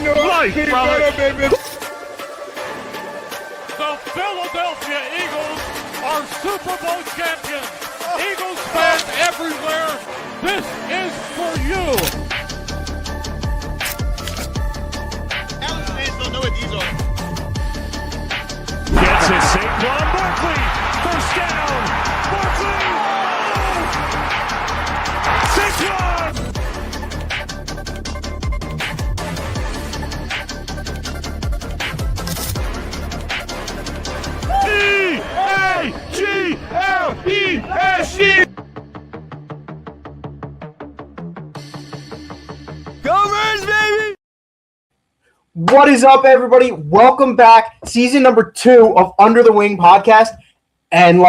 life, brother. The Philadelphia Eagles are Super Bowl champions. Eagles fans everywhere, this is for you. Dallas fans don't know what these are. Gets it, Saquon Barkley. First down. Barkley. Saquon. E-A-G-L-E-S-E. Go Birds, baby! What is up, everybody? Welcome back. Season number 2 of Under the Wing podcast. And,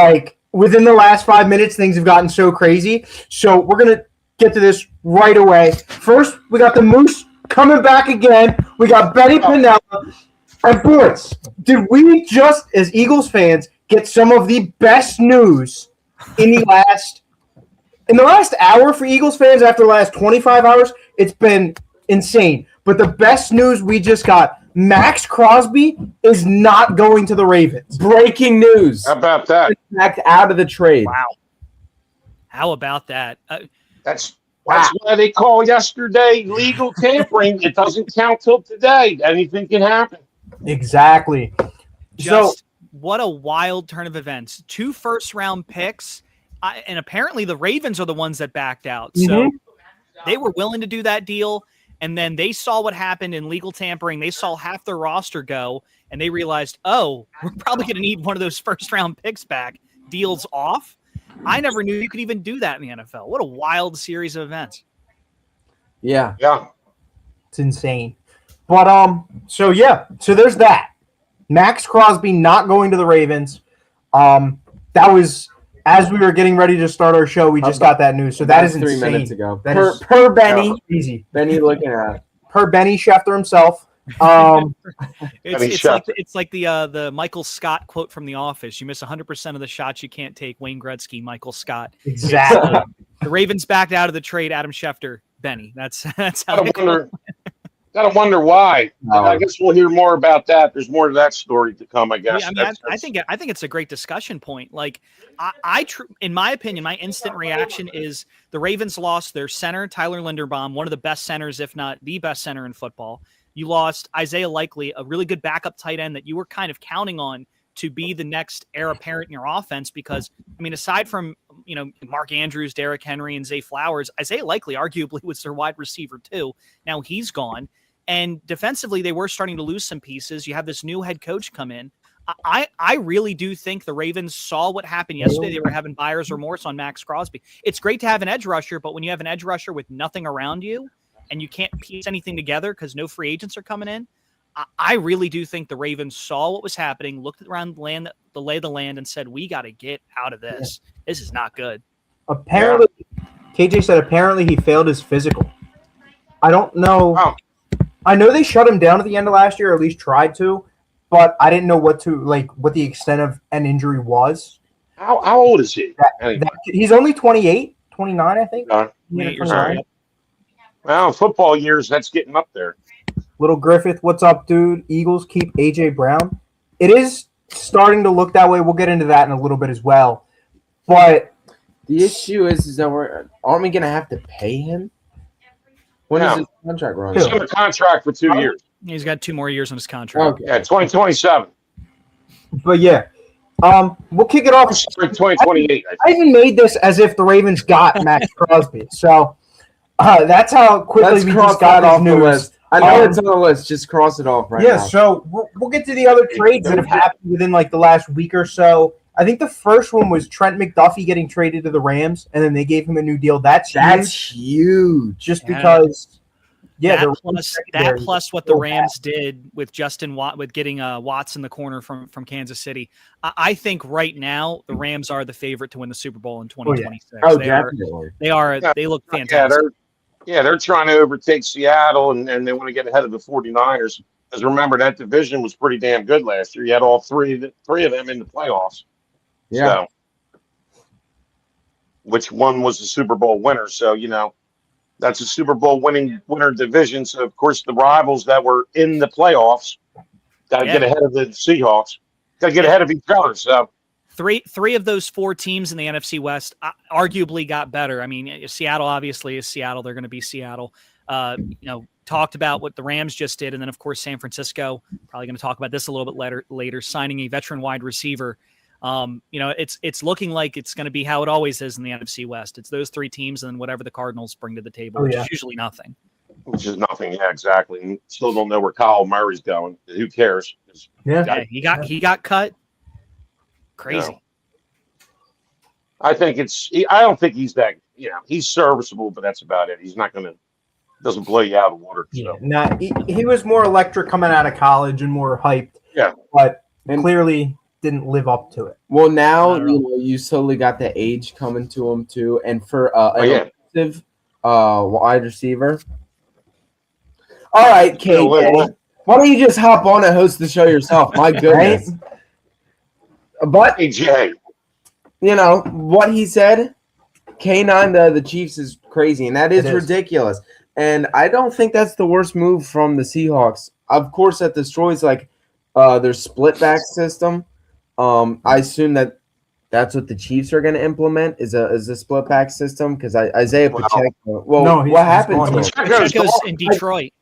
within the last 5 minutes, things have gotten so crazy. So we're going to get to this right away. First, we got the Moose coming back again. We got Benny Panella. And, boys, did we just, as Eagles fans, get some of the best news in the last hour for Eagles fans after the last 25 hours? It's been insane. But the best news we just got, Max Crosby is not going to the Ravens. Breaking news. How about that? Backed out of the trade. Wow. How about that? That's why they call yesterday legal tampering. It doesn't count till today. Anything can happen. Exactly. What a wild turn of events. 2 first-round picks, and apparently the Ravens are the ones that backed out. So they were willing to do that deal, and then they saw what happened in legal tampering. They saw half their roster go, and they realized, oh, we're probably going to need one of those first-round picks back. Deals off. I never knew you could even do that in the NFL. What a wild series of events. Yeah. It's insane. But, so there's that. Max Crosby not going to the Ravens. That was, as we were getting ready to start our show, we just got that news. So that is 3 insane. minutes ago. Per Benny. Easy. Benny looking at it. Per Benny Schefter himself. It's like the Michael Scott quote from The Office. You miss 100% of the shots you can't take. Wayne Gretzky, Michael Scott. Exactly. The Ravens backed out of the trade. Adam Schefter, Benny. That's how. Gotta wonder why. I guess we'll hear more about that. There's more to that story to come, I guess. I think it's a great discussion point. Like, in my opinion, my instant reaction is the Ravens lost their center, Tyler Linderbaum, one of the best centers, if not the best center in football. You lost Isaiah Likely, a really good backup tight end that you were kind of counting on to be the next heir apparent in your offense because, aside from, Mark Andrews, Derrick Henry, and Zay Flowers, Isaiah Likely arguably was their wide receiver too. Now he's gone. And defensively, they were starting to lose some pieces. You have this new head coach come in. I really do think the Ravens saw what happened yesterday. They were having buyer's remorse on Max Crosby. It's great to have an edge rusher, but when you have an edge rusher with nothing around you and you can't piece anything together because no free agents are coming in, I really do think the Ravens saw what was happening, looked around the lay of the land, and said, we got to get out of this. This is not good. Apparently, KJ said apparently he failed his physical. I don't know. Oh. I know they shut him down at the end of last year, or at least tried to, but I didn't know what the extent of an injury was. How old is he? He's only 28, 29, I think. 28 years old. Well, football years, that's getting up there. Little Griffith, what's up, dude? Eagles keep A.J. Brown. It is starting to look that way. We'll get into that in a little bit as well. But the issue is that aren't we going to have to pay him? When is his contract running? He's got a contract for 2 years. He's got 2 more years on his contract. Okay. Yeah, 2027. But we'll kick it off. 2028. I even made this as if the Ravens got Max Crosby. So that's how quickly we just got off the list. I know it's on the list. Just cross it off right now. So we'll get to the other trades that have happened within the last week or so. I think the first one was Trent McDuffie getting traded to the Rams, and then they gave him a new deal. That's huge. Just because, that plus what the Rams did with Justin Watt, with getting Watts in the corner from Kansas City. I think right now the Rams are the favorite to win the Super Bowl in 2026. Definitely. They look fantastic. They're trying to overtake Seattle, and they want to get ahead of the 49ers. Because remember, that division was pretty damn good last year. You had all three of them in the playoffs. Yeah. So, which one was the Super Bowl winner? So, That's a Super Bowl winner division. So of course the rivals that were in the playoffs got to get ahead of the Seahawks. Got to get ahead of each other. So three of those four teams in the NFC West arguably got better. I mean, Seattle obviously is Seattle. They're going to be Seattle. Talked about what the Rams just did, and then of course San Francisco. Probably going to talk about this a little bit later. Signing a veteran wide receiver. It's looking like it's going to be how it always is in the NFC West. It's those three teams and then whatever the Cardinals bring to the table, which is usually nothing. Which is nothing. Yeah, exactly. And still don't know where Kyle Murray's going. Who cares? He got cut. Crazy. I think I don't think he's that. He's serviceable, but that's about it. He's not going to. Doesn't blow you out of the water. So. Yeah, he was more electric coming out of college and more hyped. Yeah, but clearly didn't live up to it. Well, now you slowly got the age coming to him too, and for an offensive wide receiver. All right, Kate, why don't you just hop on and host the show yourself? My goodness. But hey, Jay, what he said, K9 the Chiefs is crazy, and that is ridiculous. And I don't think that's the worst move from the Seahawks. Of course, that destroys their split back system. I assume that's what the Chiefs are going to implement is a split back system because Isaiah Pacheco. Well, no, what happened to him? Pacheco's in Detroit.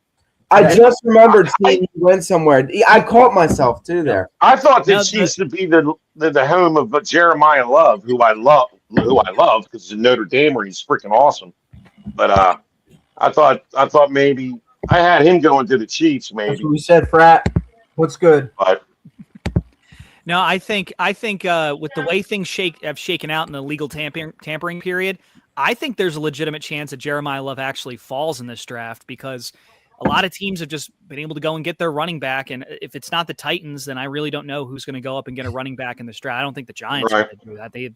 I just remembered seeing he went somewhere. I caught myself too there. I thought the Chiefs would be the home of Jeremiah Love, who I love because he's a Notre Damer. He's freaking awesome. But I thought maybe I had him going to the Chiefs. Maybe that's what we said, Frat. What's good? But no, I think with the way things have shaken out in the legal tampering period, I think there's a legitimate chance that Jeremiah Love actually falls in this draft because a lot of teams have just been able to go and get their running back. And if it's not the Titans, then I really don't know who's going to go up and get a running back in this draft. I don't think the Giants are going to do that. They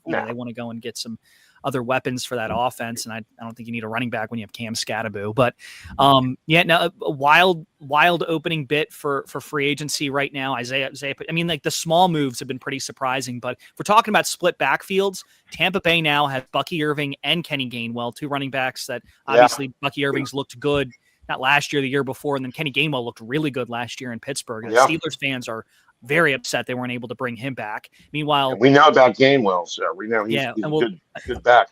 want to go and get some other weapons for that offense. And I don't think you need a running back when you have Cam Scatterbo. But a wild opening bit for free agency right now. Isaiah. I mean, the small moves have been pretty surprising. But if we're talking about split backfields, Tampa Bay now has Bucky Irving and Kenny Gainwell, two running backs that obviously Bucky Irving's looked good. Not last year, the year before, and then Kenny Gainwell looked really good last year in Pittsburgh. And the Steelers fans are very upset they weren't able to bring him back. Meanwhile, we know about Gainwell, so we know he's good back.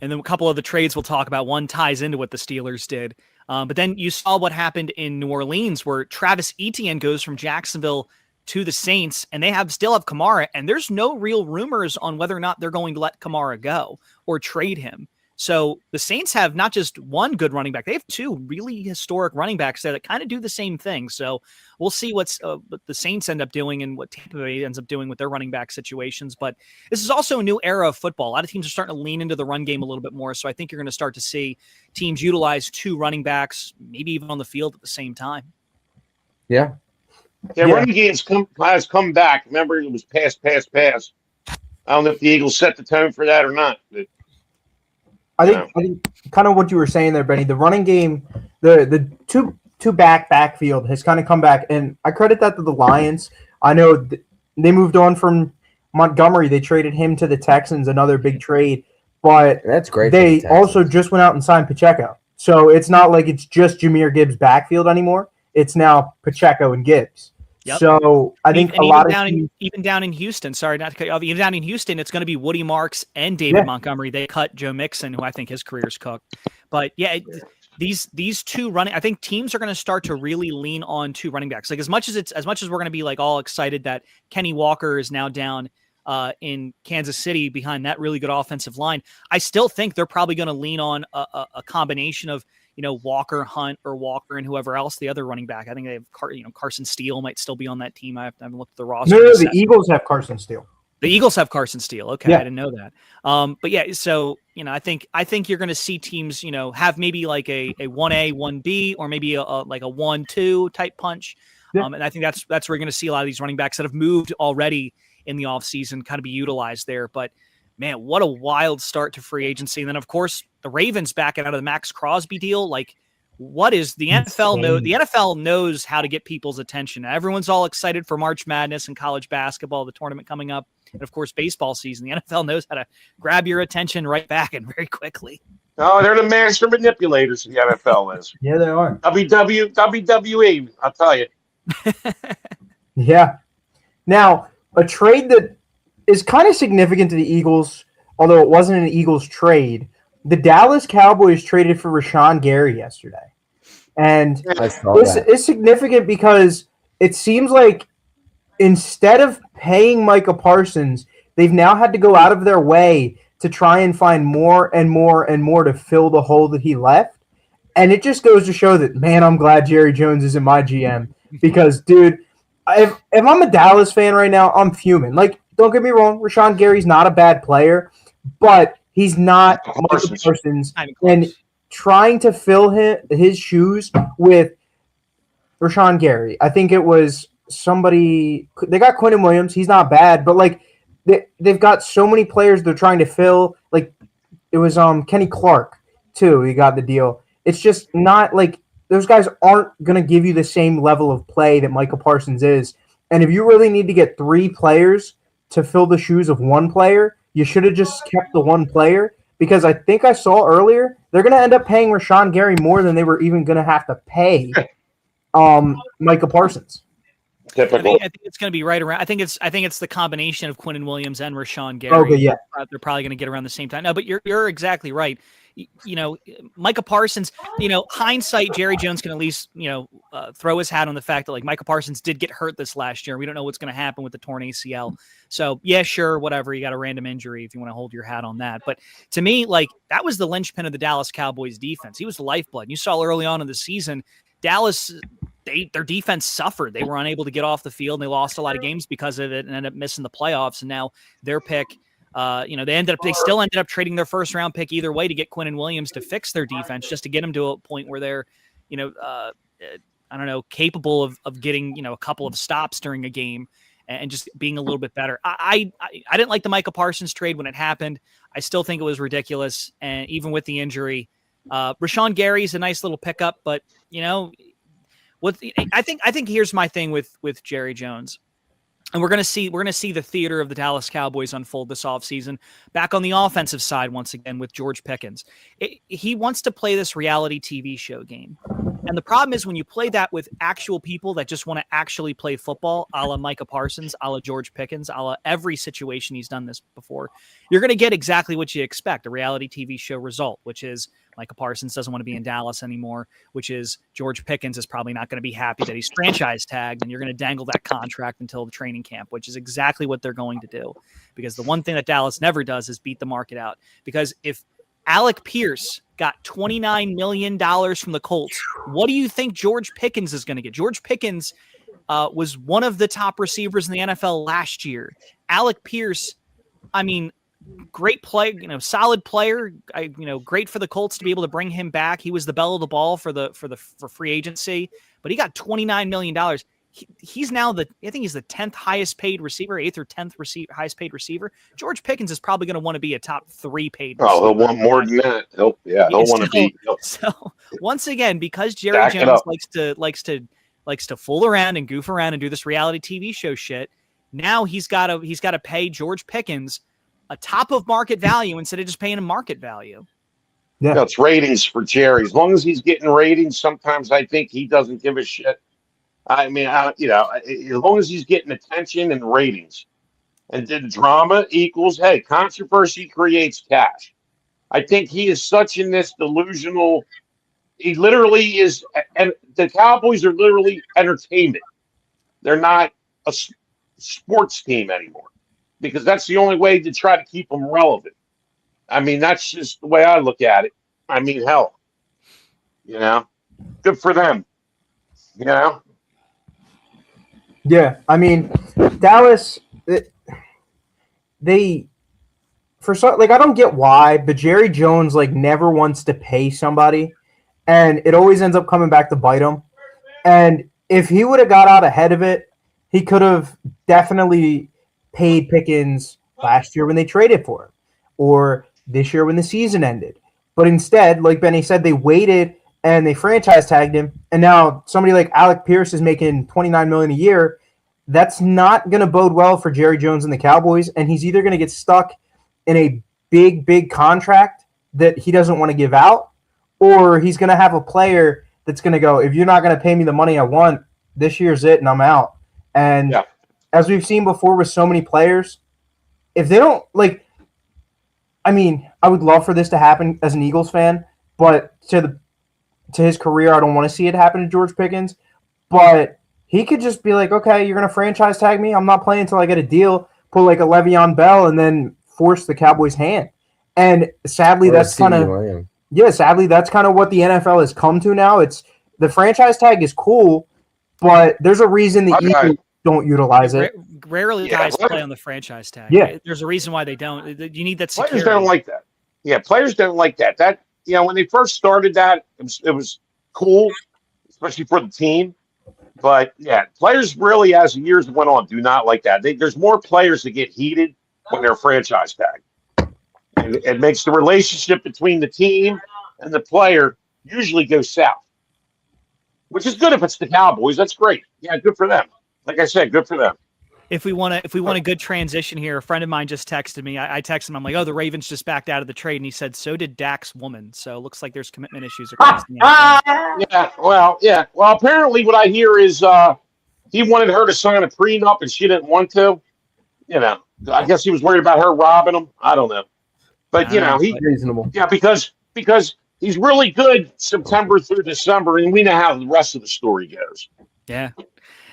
And then a couple of the trades we'll talk about. One ties into what the Steelers did. But then you saw what happened in New Orleans where Travis Etienne goes from Jacksonville to the Saints, and they still have Kamara, and there's no real rumors on whether or not they're going to let Kamara go or trade him. So the Saints have not just one good running back. They have two really historic running backs there that kind of do the same thing. So we'll see what the Saints end up doing and what Tampa Bay ends up doing with their running back situations. But this is also a new era of football. A lot of teams are starting to lean into the run game a little bit more. So I think you're going to start to see teams utilize two running backs, maybe even on the field at the same time. Yeah. Running games has come back. Remember, it was pass. I don't know if the Eagles set the tone for that or not. But I think kind of what you were saying there, Benny. The running game, the two backfield has kind of come back, and I credit that to the Lions. I know they moved on from Montgomery. They traded him to the Texans, another big trade. But that's great. They also just went out and signed Pacheco, so it's not like it's just Jahmyr Gibbs' backfield anymore. It's now Pacheco and Gibbs. Yep. So I think even down in Houston, sorry not to cut you off, even down in Houston, it's going to be Woody Marks and David Montgomery. They cut Joe Mixon, who I think his career's cooked. But these two running, I think teams are going to start to really lean on two running backs. Like as much as we're going to be all excited that Kenny Walker is now down in Kansas City behind that really good offensive line, I still think they're probably going to lean on a combination of Walker, Hunt, or Walker, and whoever else the other running back. I think they have Carson Steele might still be on that team. I haven't looked at the roster. No, the Eagles have Carson Steele. The Eagles have Carson Steele. Okay, I didn't know that. But yeah, so I think you're going to see teams have maybe like a 1A, 1B, or maybe like a 1-2 type punch. Yeah. And I think that's where you're going to see a lot of these running backs that have moved already in the offseason kind of be utilized there. But man, what a wild start to free agency. And then, of course, the Ravens backing out of the Max Crosby deal. Like, what is the NFL know? The NFL knows how to get people's attention. Everyone's all excited for March Madness and college basketball, the tournament coming up. And, of course, baseball season. The NFL knows how to grab your attention right back and very quickly. No, they're the master manipulators. The NFL is. Yeah, they are. WWE. I'll tell you. Yeah. Now, a trade that is kind of significant to the Eagles, although it wasn't an Eagles trade. The Dallas Cowboys traded for Rashawn Gary yesterday. And this is significant because it seems like instead of paying Micah Parsons, they've now had to go out of their way to try and find more and more and more to fill the hole that he left. And it just goes to show that, man, I'm glad Jerry Jones isn't my GM. Because, dude, if I'm a Dallas fan right now, I'm fuming. Like, don't get me wrong, Rashawn Gary's not a bad player, but he's not Micah Parsons. And trying to fill his shoes with Rashawn Gary, I think it was somebody – they got Quentin Williams. He's not bad, but, like, they've got so many players they're trying to fill. Like, it was Kenny Clark, too. He got the deal. It's just not like those guys aren't going to give you the same level of play that Micah Parsons is. And if you really need to get 3 players to fill the shoes of one player, you should have just kept the one player, because I think I saw earlier they're going to end up paying Rashawn Gary more than they were even going to have to pay Micah Parsons. Typical. I think it's going to be right around. I think it's the combination of Quentin Williams and Rashawn Gary. Okay, yeah. They're probably going to get around the same time. No, but you're exactly right. You know, Micah Parsons, you know, hindsight, Jerry Jones can at least, you know, throw his hat on the fact that, like, Micah Parsons did get hurt this last year. We don't know what's going to happen with the torn ACL. So, yeah, sure, whatever. You got a random injury if you want to hold your hat on that. But to me, like, that was the linchpin of the Dallas Cowboys defense. He was the lifeblood. And you saw early on in the season, Dallas, their defense suffered. They were unable to get off the field, and they lost a lot of games because of it and ended up missing the playoffs. And now their pick, they still ended up trading their first round pick either way to get Quentin Williams to fix their defense, just to get them to a point where they're, capable of getting, a couple of stops during a game and just being a little bit better. I didn't like the Micah Parsons trade when it happened. I still think it was ridiculous. And even with the injury, Rashawn Gary is a nice little pickup, but I think here's my thing with Jerry Jones. And we're going to see the theater of the Dallas Cowboys unfold this offseason back on the offensive side once again with George Pickens. He wants to play this reality TV show game. And the problem is when you play that with actual people that just want to actually play football, a la Micah Parsons, a la George Pickens, a la every situation he's done this before, you're going to get exactly what you expect, a reality TV show result, which is Micah Parsons doesn't want to be in Dallas anymore, which is George Pickens is probably not going to be happy that he's franchise tagged, and you're going to dangle that contract until the training camp, which is exactly what they're going to do. Because the one thing that Dallas never does is beat the market out. Because if Alec Pierce got $29 million from the Colts, what do you think George Pickens is going to get? George Pickens was one of the top receivers in the NFL last year. Alec Pierce, I mean, great play, solid player. Great for the Colts to be able to bring him back. He was the belle of the ball for free agency, but he got $29 million. He's now I think he's the 10th highest paid receiver, 8th or 10th highest paid receiver. George Pickens is probably going to want to be a top 3 paid receiver. Oh, he'll want more than that. He'll want to be. So once again, because Jerry Jones likes to fool around and goof around and do this reality TV show shit, now he's got to pay George Pickens a top of market value instead of just paying him market value. Yeah, no, it's ratings for Jerry. As long as he's getting ratings, sometimes I think he doesn't give a shit. I mean, as long as he's getting attention and ratings, and the drama equals, hey, controversy creates cash. I think he is such in this delusional. He literally is, and the Cowboys are literally entertainment. They're not a sports team anymore, because that's the only way to try to keep them relevant. I mean, that's just the way I look at it. I mean, hell, good for them, Yeah, I mean, Dallas, I don't get why, but Jerry Jones never wants to pay somebody, and it always ends up coming back to bite him. And if he would have got out ahead of it, he could have definitely paid Pickens last year when they traded for him, or this year when the season ended. But instead, like Benny said, they waited and they franchise tagged him, and now somebody like Alec Pierce is making $29 million a year. That's not going to bode well for Jerry Jones and the Cowboys, and he's either going to get stuck in a big, big contract that he doesn't want to give out, or he's going to have a player that's going to go, if you're not going to pay me the money I want, this year's it and I'm out. And as we've seen before with so many players, if they don't I would love for this to happen as an Eagles fan, but to his career, I don't want to see it happen to George Pickens. But he could just be like, okay, you're going to franchise tag me? I'm not playing until I get a deal, pull like a Le'Veon Bell, and then force the Cowboys' hand. And sadly, that's kind of what the NFL has come to now. It's the franchise tag is cool, but there's a reason the Eagles don't utilize it. Rarely guys play on the franchise tag. Yeah. There's a reason why they don't. You need that security. Players don't like that. Yeah, players don't like that. That, when they first started that, it was cool, especially for the team. But, players really, as the years went on, do not like that. There's more players that get heated when they're franchise tagged. And it makes the relationship between the team and the player usually go south, which is good if it's the Cowboys. That's great. Yeah, good for them. Like I said, good for them. If we want a good transition here, a friend of mine just texted me. I texted him. I'm like, oh, the Ravens just backed out of the trade, and he said, so did Dak's woman. So it looks like there's commitment issues across the NFL. Well, apparently what I hear is he wanted her to sign a prenup, and she didn't want to. I guess he was worried about her robbing him. I don't know, but he reasonable. Yeah, because he's really good September through December, and we know how the rest of the story goes. Yeah.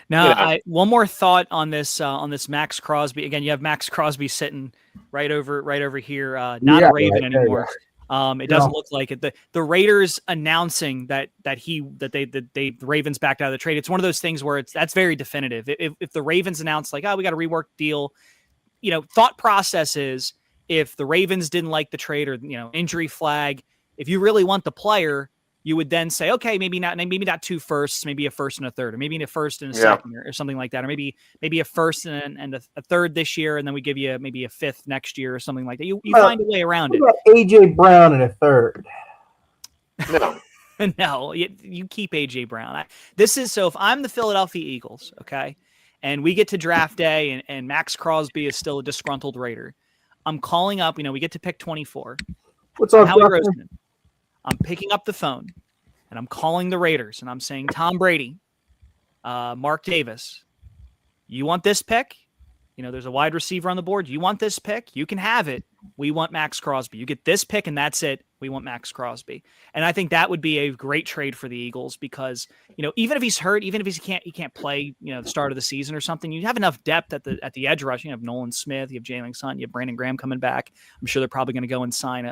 Now, one more thought on this Max Crosby. Again, you have Max Crosby sitting right over here, not a Raven anymore. It doesn't look like it. The Raiders announcing that the Ravens backed out of the trade. It's one of those things where that's very definitive. If the Ravens announce we got a rework deal, thought process is if the Ravens didn't like the trade or injury flag, if you really want the player, you would then say, okay, maybe not 2 firsts, maybe a first and a third, or maybe a first and a second, or something like that, or maybe a first and a third this year, and then we give you maybe a fifth next year, or something like that. You find a way around it. AJ Brown and a third. No, no, you keep AJ Brown. So if I'm the Philadelphia Eagles, okay, and we get to draft day, and Max Crosby is still a disgruntled Raider, I'm calling up. We get to pick 24. What's up, Howie Roseman? I'm picking up the phone, and I'm calling the Raiders, and I'm saying, Tom Brady, Mark Davis, you want this pick? There's a wide receiver on the board. You want this pick? You can have it. We want Max Crosby. You get this pick, and that's it. We want Max Crosby. And I think that would be a great trade for the Eagles because, even if he's hurt, even if he can't play, the start of the season or something, you have enough depth at the edge rush. You have Nolan Smith, you have Jalen Sutton, you have Brandon Graham coming back. I'm sure they're probably going to go and sign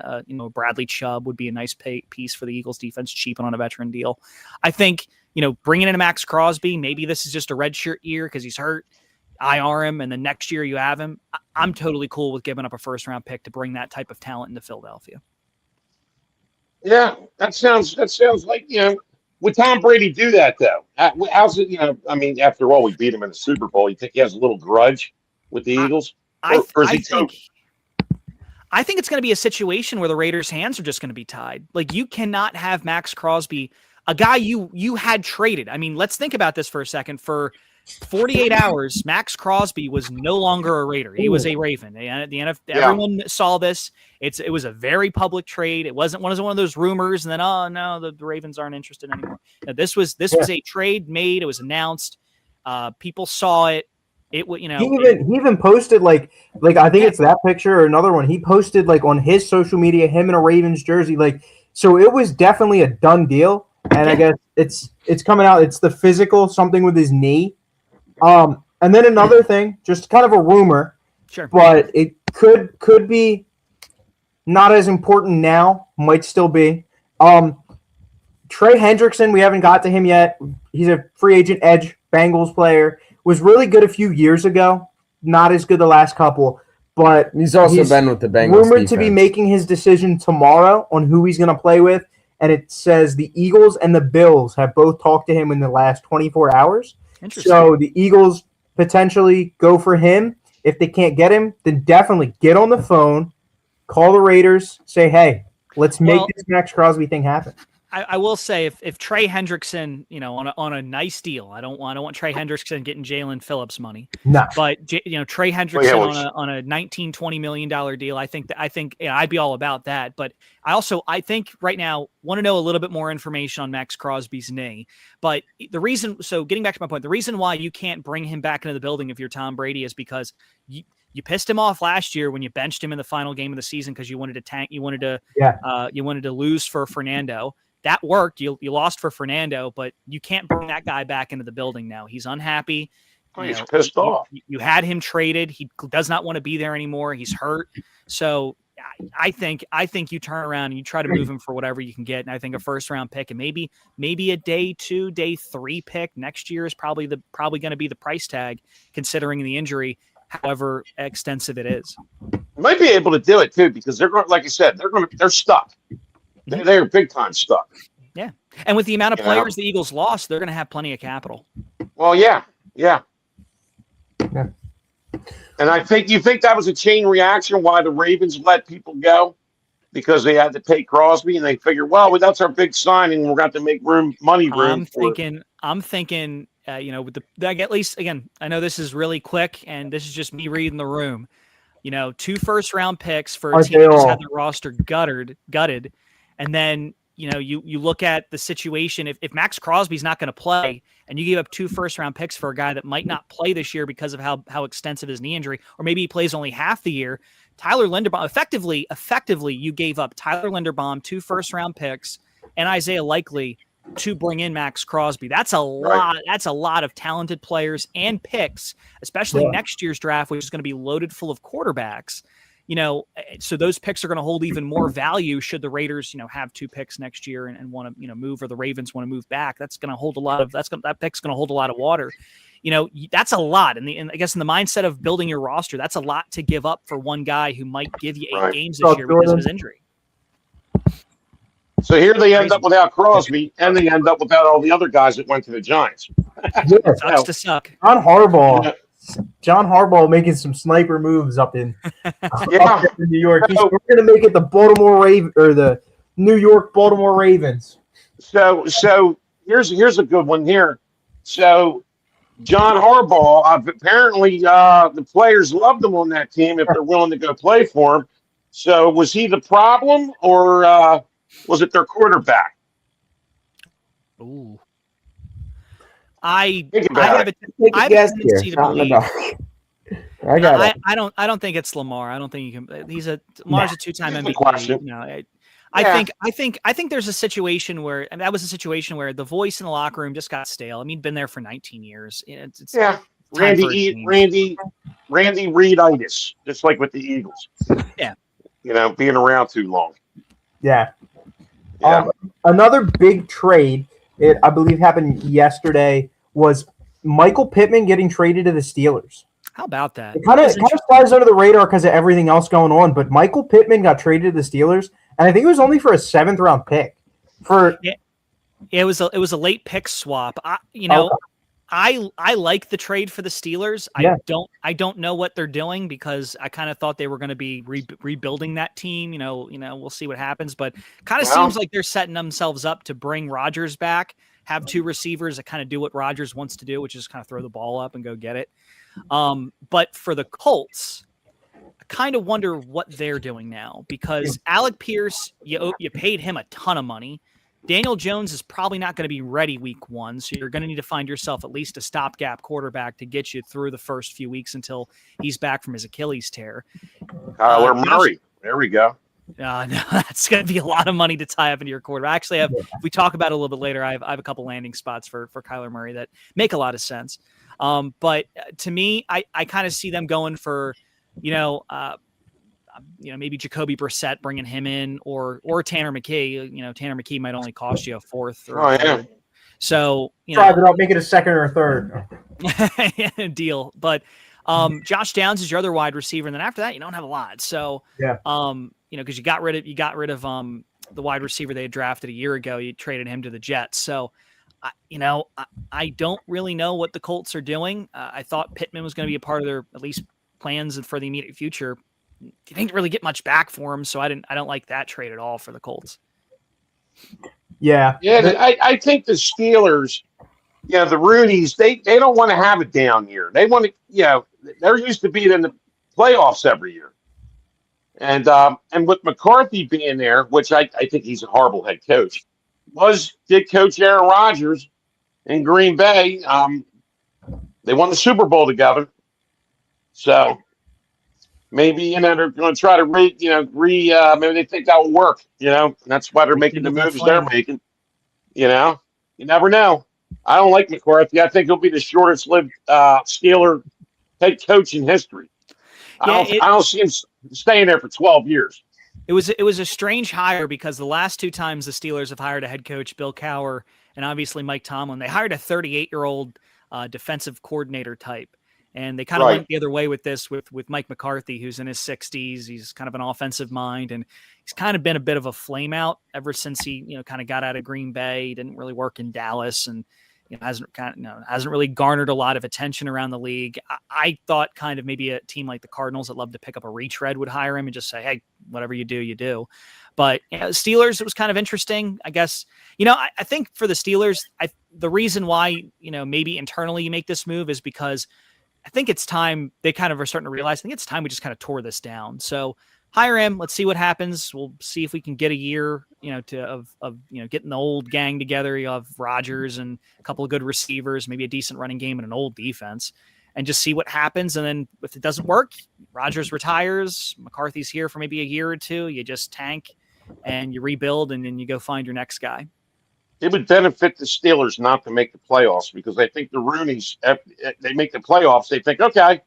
Bradley Chubb would be a nice piece for the Eagles defense, cheap and on a veteran deal. I think, bringing in a Max Crosby, maybe this is just a redshirt year because he's hurt. IR him, and then next year you have him. I'm totally cool with giving up a first-round pick to bring that type of talent into Philadelphia. Yeah, that sounds like would Tom Brady do that though? How's it? After all, we beat him in the Super Bowl. You think he has a little grudge with the Eagles? I think it's going to be a situation where the Raiders' hands are just going to be tied. Like you cannot have Max Crosby, a guy you had traded. Let's think about this for a second. For 48 hours, Max Crosby was no longer a Raider. He was a Raven. The NFL, everyone saw this. It was a very public trade. It wasn't one of those rumors, and then the Ravens aren't interested anymore. This was a trade made. It was announced. People saw it. He even posted like I think it's that picture or another one. He posted on his social media him in a Ravens jersey. So it was definitely a done deal. And I guess it's coming out. It's the physical something with his knee. And then another thing, just kind of a rumor, sure, but it could be not as important now, might still be. Trey Hendrickson, we haven't got to him yet. He's a free agent edge Bengals player. Was really good a few years ago. Not as good the last couple, but he's also been with the Bengals. Rumored defense to be making his decision tomorrow on who he's going to play with, and it says the Eagles and the Bills have both talked to him in the last 24 hours. So the Eagles potentially go for him. If they can't get him, then definitely get on the phone, call the Raiders, say, hey, let's make this Max Crosby thing happen. I will say if Trey Hendrickson, on a nice deal, I don't want Trey Hendrickson getting Jalen Phillips money. No. But Trey Hendrickson on a $19-20 million deal, I think I'd be all about that. But I think right now want to know a little bit more information on Max Crosby's knee. But getting back to my point, the reason why you can't bring him back into the building if you're Tom Brady is because you pissed him off last year when you benched him in the final game of the season because you wanted to tank, you wanted to lose for Fernando. That worked. You lost for Fernando, but you can't bring that guy back into the building now. He's unhappy. He's pissed off. You had him traded. He does not want to be there anymore. He's hurt. So I think you turn around and you try to move him for whatever you can get. And I think a first round pick and maybe a day 2, day 3 pick next year is probably going to be the price tag considering the injury, however extensive it is. Might be able to do it too because they're going, like I said, they're stuck. They're big time stuck. Yeah, and with the amount of players the Eagles lost, they're going to have plenty of capital. Well, yeah. And you think that was a chain reaction why the Ravens let people go because they had to pay Crosby and they figured, well, that's our big signing. We're going to make money room. I'm thinking. With at least again, I know this is really quick, and this is just me reading the room. 2 first-round picks for a team that just had the roster gutted, and then you look at the situation. If Max Crosby's not going to play, and you give up 2 first-round picks for a guy that might not play this year because of how extensive his knee injury, or maybe he plays only half the year. Tyler Linderbaum, effectively, you gave up Tyler Linderbaum, 2 first-round picks, and Isaiah Likely to bring in Max Crosby. That's a lot. That's a lot of talented players and picks, especially next year's draft, which is going to be loaded full of quarterbacks. So those picks are going to hold even more value should the Raiders, have 2 picks next year and want to, move, or the Ravens want to move back. That's going to hold that pick's going to hold a lot of water. That's a lot. And I guess in the mindset of building your roster, that's a lot to give up for one guy who might give you 8 games this year because of his injury. So here they end up without Crosby, and they end up without all the other guys that went to the Giants. Sucks to suck. John Harbaugh making some sniper moves up in New York. We're going to make it the the New York Baltimore Ravens. So here's a good one here. So John Harbaugh, apparently the players loved him on that team if they're willing to go play for him. So was he the problem, or was it their quarterback? Ooh. I have a guess here. I don't think it's Lamar. I don't think you can. Lamar's a 2-time MVP. I think there's a situation where, and that was a situation where the voice in the locker room just got stale. I mean, been there for 19 years. It's Randy Reed-itis, just like with the Eagles. Yeah. Being around too long. Yeah. Another big trade, I believe happened yesterday, was Michael Pittman getting traded to the Steelers. How about that? It kind of flies under the radar because of everything else going on, but Michael Pittman got traded to the Steelers, and I think it was only for a 7th-round pick. It was a late pick swap. I like the trade for the Steelers. Yeah. I don't know what they're doing because I kind of thought they were going to be rebuilding that team. We'll see what happens, but kind of seems like they're setting themselves up to bring Rodgers back, have 2 receivers that kind of do what Rodgers wants to do, which is kind of throw the ball up and go get it. But for the Colts, I kind of wonder what they're doing now because Alec Pierce, you paid him a ton of money. Daniel Jones is probably not going to be ready week 1, so you're going to need to find yourself at least a stopgap quarterback to get you through the first few weeks until he's back from his Achilles tear. Kyler Murray. There we go. No, that's going to be a lot of money to tie up into your quarter. Actually, if we talk about it a little bit later, I have a couple landing spots for Kyler Murray that make a lot of sense. But to me, I kind of see them going for, maybe Jacoby Brissett, bringing him in, or Tanner McKee. Tanner McKee might only cost you a 4th or a 3rd. So drive it up, make it a 2nd or a 3rd deal. But Josh Downs is your other wide receiver, and then after that, you don't have a lot. So because you got rid of the wide receiver they had drafted a year ago, you traded him to the Jets. So I don't really know what the Colts are doing. I thought Pittman was going to be a part of their at least plans for the immediate future. You didn't really get much back for him, so I don't like that trade at all for the Colts. Yeah. Yeah, I think the Steelers, the Roonies, they don't want to have a down year. They want to, they're used to being in the playoffs every year. And with McCarthy being there, which I think he's a horrible head coach, did coach Aaron Rodgers in Green Bay. They won the Super Bowl together. So maybe, they're going to try to maybe they think that will work, and that's why they're making the moves they're making. You never know. I don't like McCarthy. I think he'll be the shortest lived Steeler head coach in history. I don't see him staying there for 12 years. It was a strange hire because the last two times the Steelers have hired a head coach, Bill Cowher and obviously Mike Tomlin, they hired a 38-year-old defensive coordinator type. And they kind of went the other way with this, with Mike McCarthy, who's in his 60s. He's kind of an offensive mind, and he's kind of been a bit of a flame out ever since he, kind of got out of Green Bay. He didn't really work in Dallas, and hasn't really garnered a lot of attention around the league. I thought kind of maybe a team like the Cardinals that love to pick up a retread would hire him and just say, hey, whatever you do, you do. But the Steelers, it was kind of interesting, I guess. I think for the Steelers, the reason why maybe internally you make this move is because I think it's time they kind of are starting to realize, I think it's time we just kind of tore this down. So hire him. Let's see what happens. We'll see if we can get a year, of getting the old gang together. You have Rodgers and a couple of good receivers, maybe a decent running game and an old defense, and just see what happens. And then if it doesn't work, Rodgers retires. McCarthy's here for maybe a year or two. You just tank and you rebuild, and then you go find your next guy. It would benefit the Steelers not to make the playoffs because I think the Roonies, if they make the playoffs, they think, okay,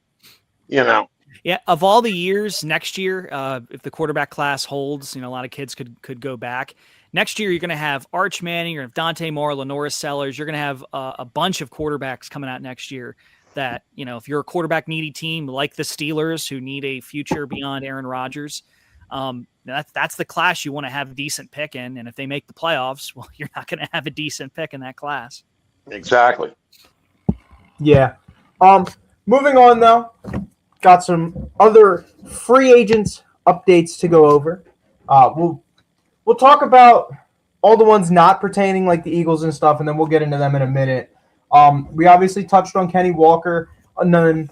Yeah, of all the years, next year, if the quarterback class holds, a lot of kids could go back. Next year, you're going to have Arch Manning, you're going to have Dante Moore, Lenora Sellers. You're going to have a bunch of quarterbacks coming out next year that, if you're a quarterback needy team like the Steelers who need a future beyond Aaron Rodgers, that's the class you want to have a decent pick in. And if they make the playoffs, well, you're not going to have a decent pick in that class. Exactly. Yeah. Moving on though, got some other free agents updates to go over. We'll talk about all the ones not pertaining like the Eagles and stuff, and then we'll get into them in a minute. We obviously touched on Kenny Walker, and then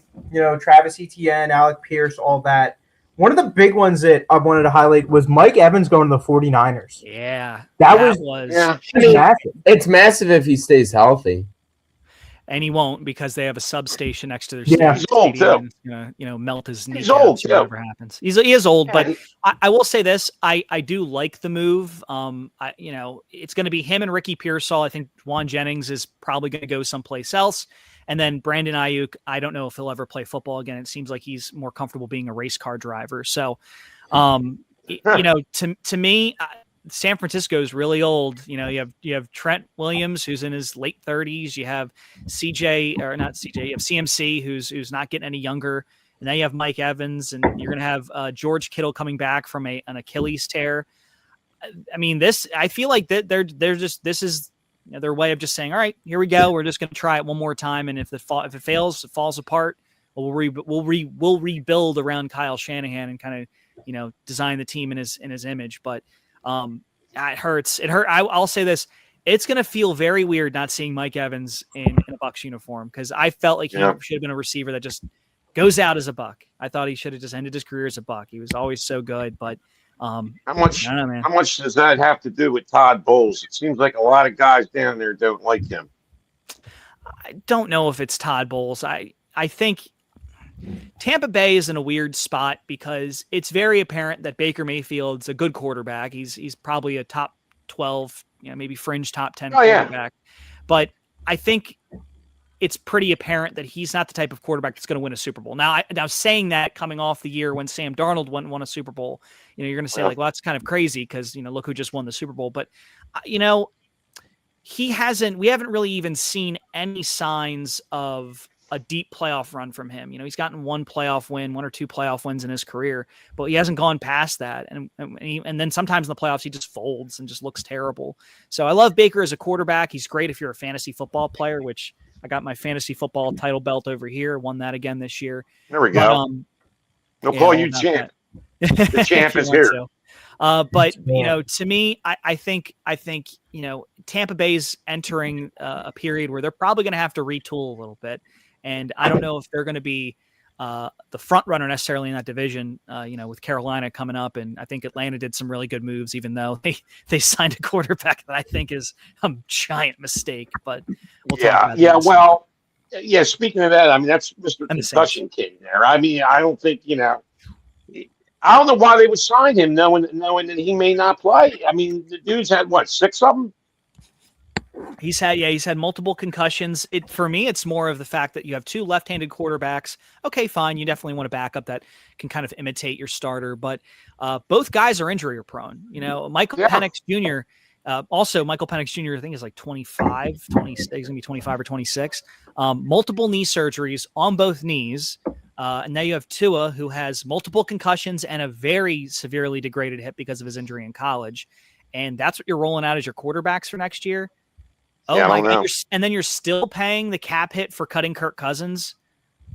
Travis Etienne, Alec Pierce, all that. One of the big ones that I wanted to highlight was Mike Evans going to the 49ers. Yeah. That was massive. It's massive if he stays healthy. And he won't because they have a substation next to their stadium. He's old too. Melt his knees. He's old too. Whatever happens. He is old, but I will say this: I do like the move. It's going to be him and Ricky Pearsall. I think Juwan Jennings is probably going to go someplace else. And then Brandon Ayuk, I don't know if he'll ever play football again. It seems like he's more comfortable being a race car driver. So, to me, San Francisco is really old. You have Trent Williams, who's in his late 30s. You have you have CMC, who's not getting any younger. And then you have Mike Evans, and you're going to have George Kittle coming back from an Achilles tear. I mean, I feel like this is their way of just saying, all right, here we go. We're just going to try it one more time. And if it fails, it falls apart. We'll rebuild around Kyle Shanahan and kind of, design the team in his image. But it hurts. I'll say this. It's going to feel very weird not seeing Mike Evans in a Bucs uniform because I felt like he should have been a receiver that just goes out as a Buck. I thought he should have just ended his career as a Buck. He was always so good, but how much does that have to do with Todd Bowles? It seems like a lot of guys down there don't like him. I don't know if it's Todd Bowles. I think Tampa Bay is in a weird spot because it's very apparent that Baker Mayfield's a good quarterback. He's probably a top 12, maybe fringe top 10 quarterback. But I think it's pretty apparent that he's not the type of quarterback that's going to win a Super Bowl. Now saying that coming off the year when Sam Darnold won a Super Bowl, you're going to say well, that's kind of crazy because, look who just won the Super Bowl. But, we haven't really even seen any signs of a deep playoff run from him. He's gotten one or two playoff wins in his career, but he hasn't gone past that. And then sometimes in the playoffs, he just folds and just looks terrible. So I love Baker as a quarterback. He's great if you're a fantasy football player, which I got my fantasy football title belt over here. Won that again this year. There we go. They'll call you champ. The champ is here. But to me, I think Tampa Bay's entering a period where they're probably going to have to retool a little bit, and I don't know if they're going to be the front runner necessarily in that division. With Carolina coming up, and I think Atlanta did some really good moves, even though they signed a quarterback that I think is a giant mistake. But we'll talk about that. Well, yeah. Speaking of that, I mean that's Mr. Concussion King there. I mean, I don't think I don't know why they would sign him, knowing that he may not play. I mean, the dude's had what, 6 of them. He's had multiple concussions. For me, it's more of the fact that you have 2 left-handed quarterbacks. Okay, fine. You definitely want a backup that can kind of imitate your starter, but both guys are injury prone. Michael Penix Jr. Michael Penix Jr. I think is like 25, 26. He's gonna be 25 or 26. Multiple knee surgeries on both knees. And now you have Tua, who has multiple concussions and a very severely degraded hip because of his injury in college. And that's what you're rolling out as your quarterbacks for next year. Oh my God. And then you're still paying the cap hit for cutting Kirk Cousins.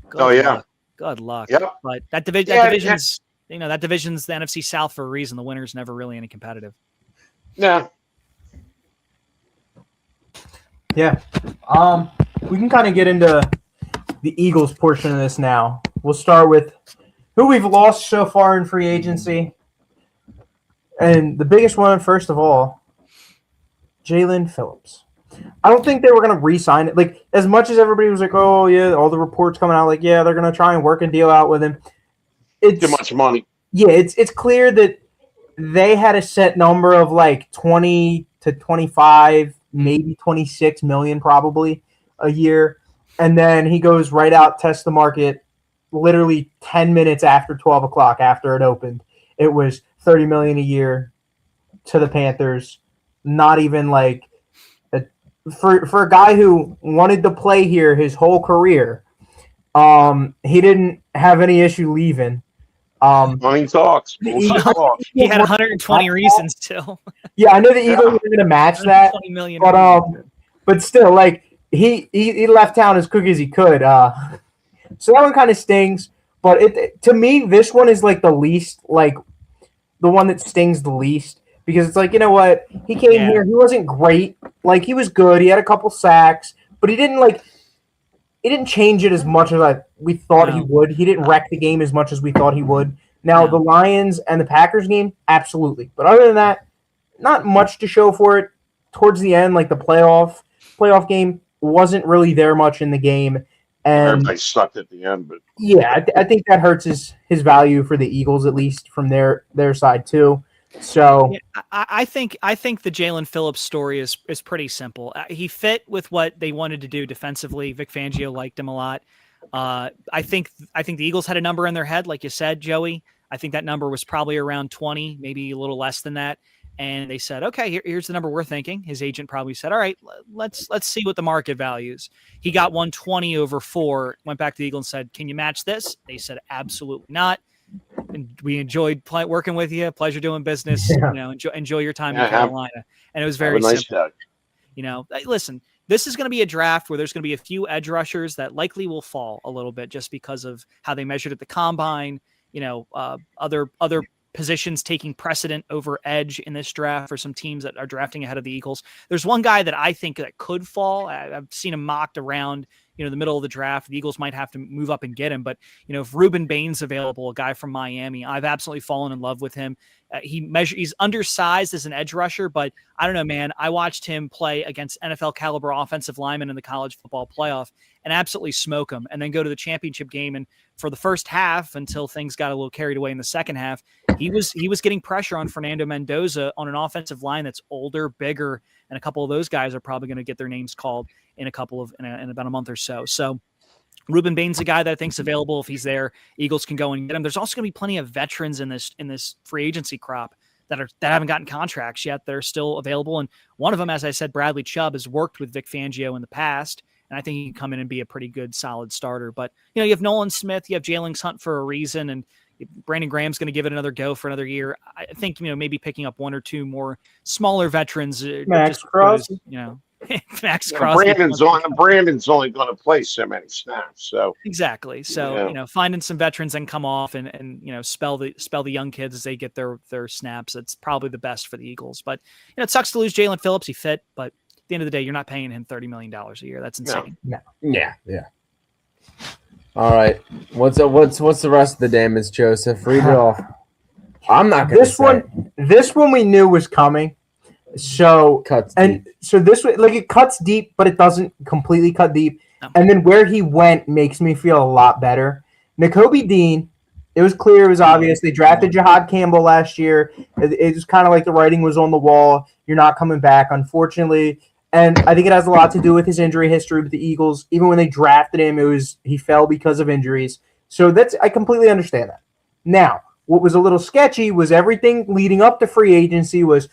Good luck. Yep. But that division's the NFC South for a reason. The winner's never really any competitive. No. Yeah. We can kind of get into the Eagles portion of this now. We'll start with who we've lost so far in free agency. And the biggest one, first of all, Jalen Phillips. I don't think they were going to re-sign it. Like, as much as everybody was like, oh, yeah, all the reports coming out, like, yeah, they're going to try and work a deal out with him. It's too much money. Yeah, it's clear that they had a set number of like 20 to 25, maybe 26 million probably a year. And then he goes right out, tests the market literally 10 minutes after 12 o'clock after it opened. It was $30 million a year to the Panthers. Not even like for a guy who wanted to play here his whole career. He didn't have any issue leaving. Money talks. He had 120 reasons still. Yeah, I know the Eagles were going to match that. $20 million. But still, like, he left town as quick as he could. So that one kind of stings. But to me, this one is like the least, like the one that stings the least. Because it's like, you know what? He came here. He wasn't great. Like, he was good. He had a couple sacks. But he didn't change it as much as we thought he would. He didn't wreck the game as much as we thought he would. Now, the Lions and the Packers game, absolutely. But other than that, not much to show for it. Towards the end, like the playoff game wasn't really there much in the game. And everybody sucked at the end. But yeah, I think that hurts his value for the Eagles, at least from their side too. So I think the Jalen Phillips story is pretty simple. He fit with what they wanted to do defensively. Vic Fangio liked him a lot. I think the Eagles had a number in their head, like you said, Joey. I think that number was probably around 20, maybe a little less than that. And they said, okay, here's the number we're thinking. His agent probably said, all right, let's see what the market values. He got 120 over 4, went back to the Eagles and said, can you match this? They said, absolutely not. And we enjoyed working with you. Pleasure doing business. Yeah. Enjoy your time in Carolina. And it was very simple. Listen, this is going to be a draft where there's going to be a few edge rushers that likely will fall a little bit just because of how they measured at the combine. Other positions taking precedent over edge in this draft for some teams that are drafting ahead of the Eagles. There's one guy that I think that could fall. I've seen him mocked around, the middle of the draft. The Eagles might have to move up and get him. But, if Ruben Bain's available, a guy from Miami, I've absolutely fallen in love with him. He's undersized as an edge rusher, but I don't know, man. I watched him play against NFL caliber offensive linemen in the college football playoff and absolutely smoke them, and then go to the championship game. And for the first half, until things got a little carried away in the second half, he was getting pressure on Fernando Mendoza on an offensive line that's older, bigger, and a couple of those guys are probably going to get their names called in about a month or so. So Ruben Bain's a guy that I think's available. If he's there, Eagles can go and get him. There's also going to be plenty of veterans in this free agency crop that haven't gotten contracts yet. They're still available. And one of them, as I said, Bradley Chubb, has worked with Vic Fangio in the past. And I think he can come in and be a pretty good, solid starter. But, you have Nolan Smith, you have Jalen Hunt for a reason, and Brandon Graham's going to give it another go for another year. I think, maybe picking up one or two more smaller veterans. Max Crosby. Max Yeah, Crosby. Brandon's only going to play so many snaps. So exactly. So finding some veterans and come off and spell the young kids as they get their snaps. It's probably the best for the Eagles. But it sucks to lose Jalen Phillips. He fit, but at the end of the day, you're not paying him $30 million a year. That's insane. No. Yeah. All right. What's the rest of the damage, Joseph? Read it off. I'm not gonna This one we knew was coming. So cuts deep. So this way, like, it cuts deep, but it doesn't completely cut deep. No. And then where he went makes me feel a lot better. Nakobe Dean, it was clear, it was obvious. They drafted Jahad Campbell last year. It was kind of like the writing was on the wall. You're not coming back, unfortunately. And I think it has a lot to do with his injury history with the Eagles. Even when they drafted him, he fell because of injuries. So I completely understand that. Now, what was a little sketchy was everything leading up to free agency was,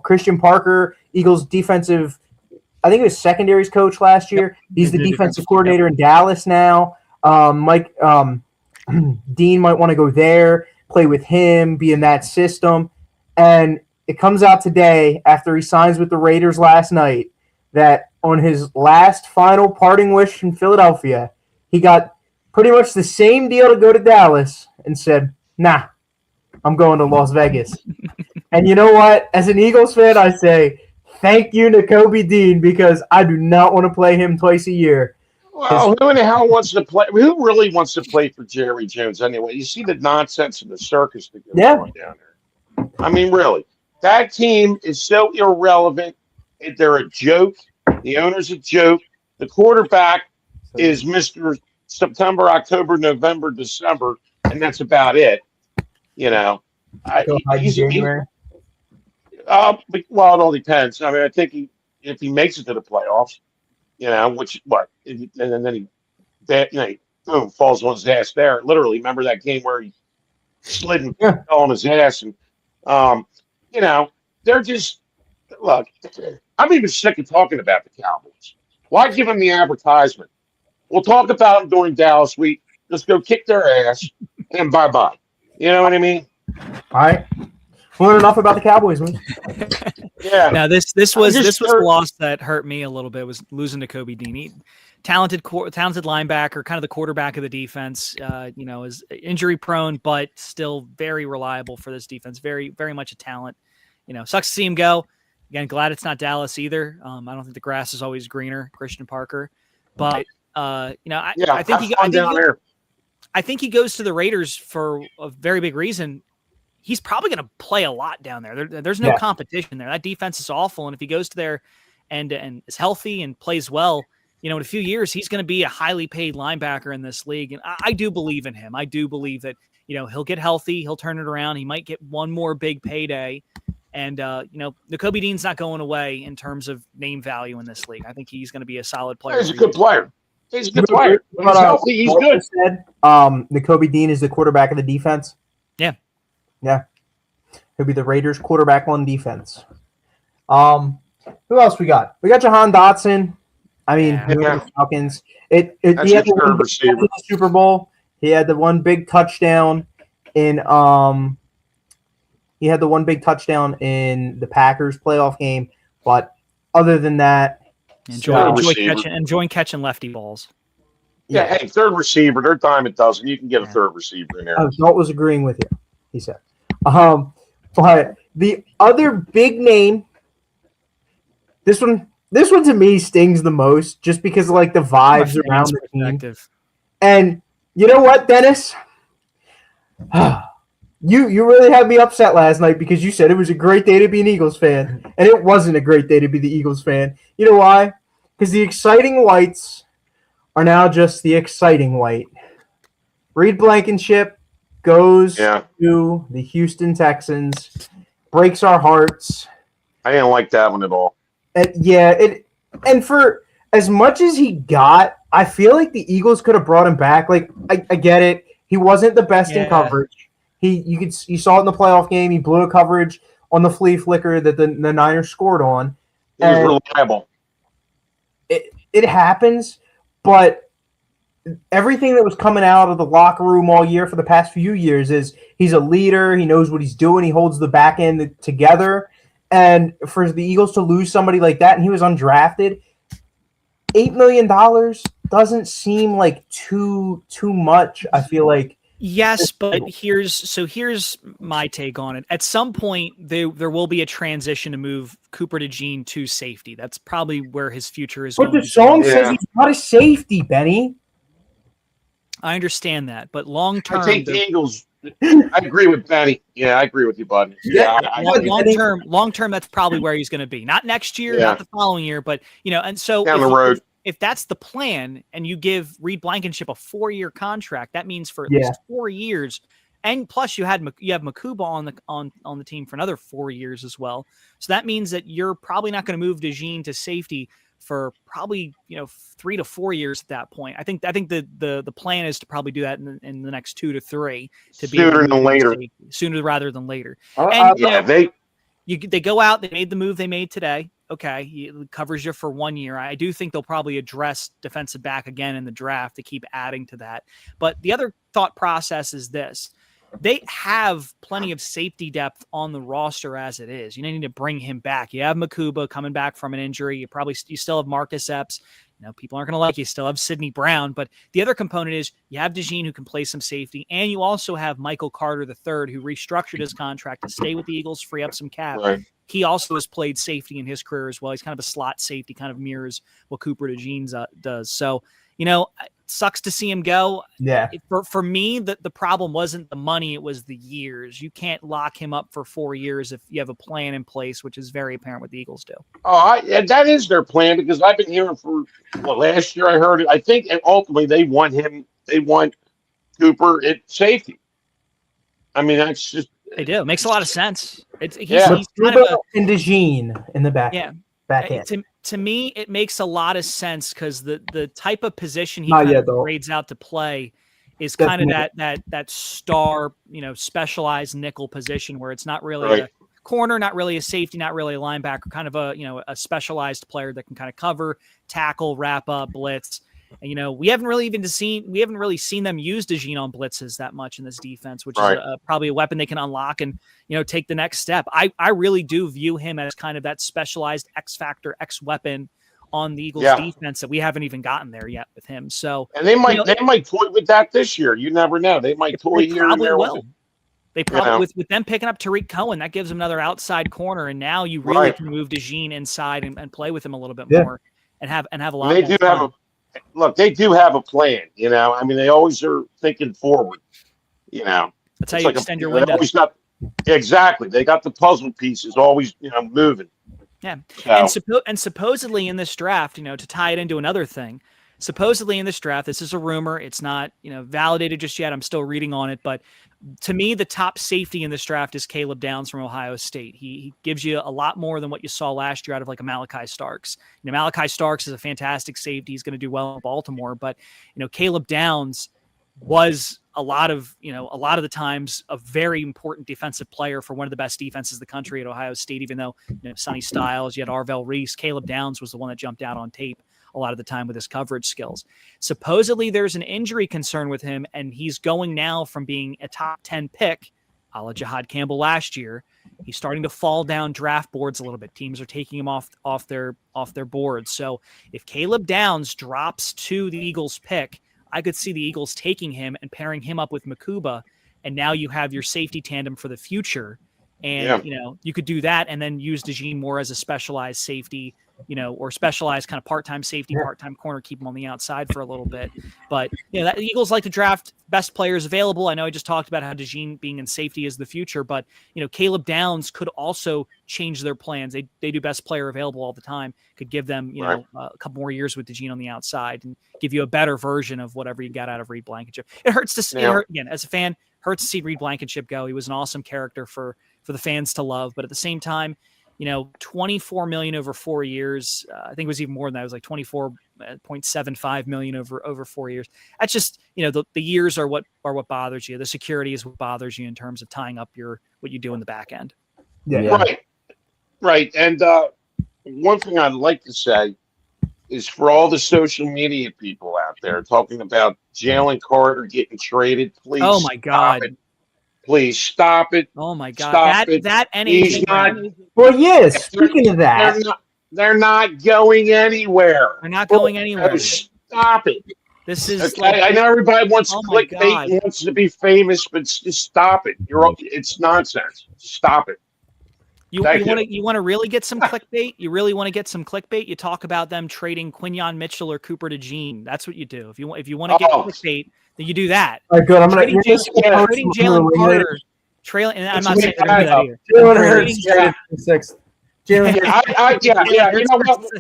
Christian Parker, Eagles defensive, I think it was secondaries coach last year. Yep. He's the defensive coordinator in Dallas now. Dean might want to go there, play with him, be in that system. And it comes out today after he signs with the Raiders last night that on his last final parting wish in Philadelphia, he got pretty much the same deal to go to Dallas and said, nah, I'm going to Las Vegas. And you know what? As an Eagles fan, I say, thank you, Nakobe Dean, because I do not want to play him twice a year. Well, who in the hell wants to play? Who really wants to play for Jerry Jones anyway? You see the nonsense and the circus that goes on down there. I mean, really, that team is so irrelevant. They're a joke. The owner's a joke. The quarterback is Mr. September, October, November, December, and that's about it. Well, it all depends. I mean, I think if he makes it to the playoffs, and then he boom, falls on his ass there. Literally, remember that game where he slid and fell on his ass, and they're just look. I'm even sick of talking about the Cowboys. Why give them the advertisement? We'll talk about them during Dallas week. Just go kick their ass and bye. You know what I mean? All right. Well, enough about the Cowboys, man. Yeah. Now this was a loss that hurt me a little bit. Was losing to Kobe Dean. Talented linebacker, kind of the quarterback of the defense. Is injury prone, but still very reliable for this defense. Very, very much a talent. Sucks to see him go. Again, glad it's not Dallas either. I don't think the grass is always greener, Christian Parker. But I think he goes to the Raiders for a very big reason. He's probably going to play a lot down there. There's no competition there. That defense is awful. And if he goes to there and is healthy and plays well, in a few years, he's going to be a highly paid linebacker in this league. And I do believe in him. I do believe that, he'll get healthy. He'll turn it around. He might get one more big payday. And, Nakobe Dean's not going away in terms of name value in this league. I think he's going to be a solid player. He's a good player. He's a good player. When he's healthy, he's good. Nakobe Dean is the quarterback of the defense. Yeah. He'll be the Raiders quarterback on defense. Who else we got? We got Jahan Dotson. I mean, Falcons. He had the Super Bowl. He had the one big touchdown in the Packers playoff game. But other than that, enjoying catching lefty balls. Yeah, hey, third receiver. They're dime a dozen. You can get a third receiver in there. Dalt was agreeing with you, he said. But the other big name, this one to me stings the most just because of the vibes around the team. And you know what, Dennis? You really had me upset last night because you said it was a great day to be an Eagles fan, and it wasn't a great day to be the Eagles fan. You know why? Because the exciting whites are now just the exciting white. Reed Blankenship goes to the Houston Texans, breaks our hearts. I didn't like that one at all. And for as much as he got, I feel like the Eagles could have brought him back. I get it. He wasn't the best in coverage. You saw it in the playoff game. He blew a coverage on the flea flicker that the Niners scored on. He was reliable. It happens, but everything that was coming out of the locker room all year for the past few years is he's a leader. He knows what he's doing. He holds the back end together. And for the Eagles to lose somebody like that, and he was undrafted, $8 million doesn't seem like too much. I feel like. Yes, but here's my take on it. At some point, there will be a transition to move Cooper DeJean to safety. That's probably where his future is But going. the song says he's not a safety, Benny. I understand that, but long term, I take the Eagles. I agree with Benny. Yeah, I agree with you, bud. Yeah, long term, that's probably where he's going to be. Not next year, not the following year, but and so down the road. If that's the plan, and you give Reed Blankenship a 4-year contract, that means for at least 4 years, and plus you have Makuba on the team for another 4 years as well. So that means that you're probably not going to move DeJean to safety for probably 3 to 4 years at that point. I think the plan is to probably do that in the next 2 to 3 to be sooner than later, sooner rather than later. They go out, they made the move they made today. Okay, it covers you for 1 year. I do think they'll probably address defensive back again in the draft to keep adding to that. But the other thought process is this. They have plenty of safety depth on the roster as it is. You need to bring him back. You have Makuba coming back from an injury. You still have Marcus Epps. People aren't going to like you. Still have Sidney Brown. But the other component is you have DeJean who can play some safety, and you also have Michael Carter III who restructured his contract to stay with the Eagles, free up some cap. Right. He also has played safety in his career as well. He's kind of a slot safety, kind of mirrors what Cooper DeJean does. So, it sucks to see him go. Yeah. For me, the problem wasn't the money, it was the years. You can't lock him up for 4 years if you have a plan in place, which is very apparent what the Eagles do. Oh, that is their plan, because I've been hearing last year I heard it. I think ultimately they want Cooper at safety. I mean, that's just. They do. It makes a lot of sense. He's kind of and DeJean in the back. Yeah. Back end. To me, it makes a lot of sense because the type of position he kind of grades out to play is kind of that star, specialized nickel position where it's not really a corner, not really a safety, not really a linebacker, kind of a specialized player that can kind of cover, tackle, wrap up, blitz. And, we haven't really seen them use DeJean on blitzes that much in this defense, which is probably a weapon they can unlock and, take the next step. I really do view him as kind of that specialized X factor, X weapon on the Eagles defense that we haven't even gotten there yet with him. So, and they might toy with that this year. You never know. They might toy here and there. They probably with them picking up Tariq Cohen, that gives them another outside corner, and now you really can move DeJean inside and play with him a little bit more and have a lot. They do have a plan. I mean, they always are thinking forward. That's how you extend your window. Exactly. They got the puzzle pieces always, moving. Yeah, and supposedly in this draft, to tie it into another thing. Supposedly in this draft, this is a rumor. It's not, validated just yet. I'm still reading on it, but to me, the top safety in this draft is Caleb Downs from Ohio State. He gives you a lot more than what you saw last year out of like a Malachi Starks. Malachi Starks is a fantastic safety. He's going to do well in Baltimore, but Caleb Downs was a lot of the times a very important defensive player for one of the best defenses in the country at Ohio State. Even though Sonny Styles, you had Arvell Reese, Caleb Downs was the one that jumped out on tape a lot of the time with his coverage skills. Supposedly there's an injury concern with him, and he's going now from being a top 10 pick, a la Jahad Campbell last year. He's starting to fall down draft boards a little bit. Teams are taking him off their boards. So if Caleb Downs drops to the Eagles pick, I could see the Eagles taking him and pairing him up with Makuba, and now you have your safety tandem for the future. And, you could do that and then use DeJean more as a specialized safety, or specialized kind of part-time safety, part-time corner, keep him on the outside for a little bit. But, the Eagles like to draft best players available. I know I just talked about how DeJean being in safety is the future, but, Caleb Downs could also change their plans. They do best player available all the time, could give them, a couple more years with DeJean on the outside and give you a better version of whatever you got out of Reed Blankenship. It hurts to see, again, as a fan, hurts to see Reed Blankenship go. He was an awesome character for the fans to love, but at the same time, $24 million over 4 years. I think it was even more than that. It was like $24.75 million over 4 years. That's just, the years are what bothers you. The security is what bothers you in terms of tying up what you do in the back end. Yeah. Right. And one thing I'd like to say is for all the social media people out there talking about Jalen Carter getting traded, please. Oh my God. Please stop it. Oh my God, Stop it. that and He's AJ not. Brown. Well, yes. Speaking of that, They're not going anywhere. They're not going anywhere. Oh, stop it. This is Okay, like, I know everybody wants oh my clickbait God. and wants to be famous, but just stop it. It's nonsense. Stop it. You want to really get some clickbait? You really want to get some clickbait? You talk about them trading Quinyon Mitchell or Cooper DeJean. That's what you do. If you want to get clickbait, then you do that. all right, good. I'm Trading Jalen Carter, trailing, and I'm not saying they're going to do that either. Jalen Hurts traded for sixth. Jalen, Yeah. You know what?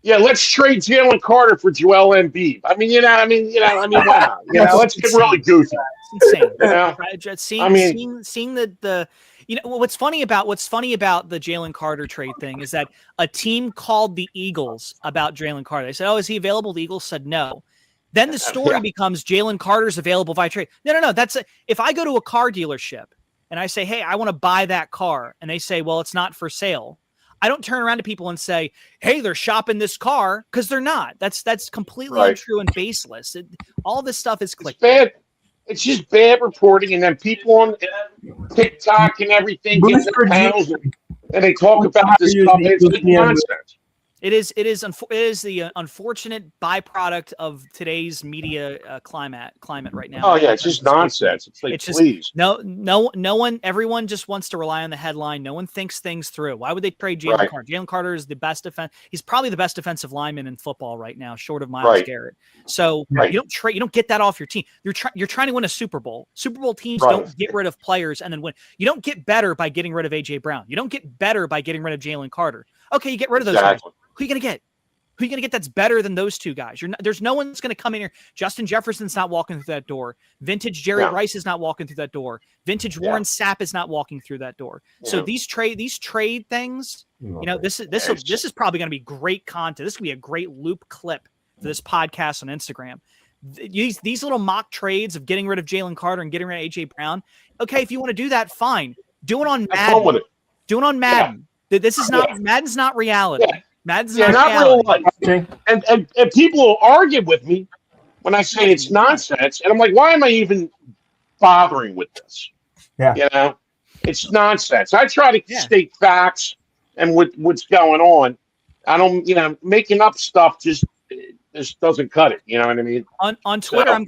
Yeah, let's trade Jalen Carter for Joel Embiid. Why not? Let's get really goofy. It's insane. Yeah. Seeing the what's funny about the Jalen Carter trade thing is that a team called the Eagles about Jalen Carter. They said, "Oh, is he available?" The Eagles said no. Then the story becomes Jalen Carter's available via trade. No. If I go to a car dealership and I say, "Hey, I want to buy that car," and they say, "Well, it's not for sale," I don't turn around to people and say, "Hey, they're shopping this car," because they're not. That's completely untrue and baseless. All this stuff is clickbait. It's bad. It's just bad reporting, and then people on TikTok and everything get their panels and they talk about this stuff. It's nonsense. It is the unfortunate byproduct of today's media climate right now. Oh yeah, it's just nonsense. It's like, please. No one. Everyone just wants to rely on the headline. No one thinks things through. Why would they trade Jalen Carter? Jalen Carter is the best defense. He's probably the best defensive lineman in football right now, short of Myles Garrett. So you don't trade. You don't get that off your team. You're trying to win a Super Bowl. Super Bowl teams don't get rid of players and then win. You don't get better by getting rid of AJ Brown. You don't get better by getting rid of Jalen Carter. Okay, you get rid of those guys. Who are you going to get? Who are you going to get that's better than those two guys? There's no one that's going to come in here. Justin Jefferson's not walking through that door. Vintage Jerry Rice is not walking through that door. Vintage Warren Sapp is not walking through that door. So these trade things, this is probably going to be great content. This is going to be a great loop clip for this podcast on Instagram. These little mock trades of getting rid of Jalen Carter and getting rid of AJ Brown. Okay, if you want to do that, fine. Do it on Madden. Do it on Madden. This is not Madden's not reality. Madden's not real life. And people will argue with me when I say it's nonsense, and I'm like, why am I even bothering with this? Yeah, it's nonsense. I try to state facts and what's going on. I don't, making up stuff just doesn't cut it. You know what I mean? On Twitter, I'm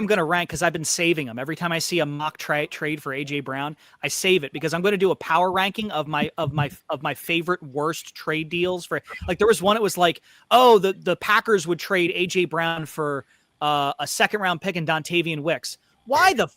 gonna rank because I've been saving them. Every time I see a mock trade for AJ Brown, I save it because I'm going to do a power ranking of my favorite worst trade deals. For like, there was one. It was like, oh, the Packers would trade AJ Brown for a second round pick and Dontavian Wicks. Why the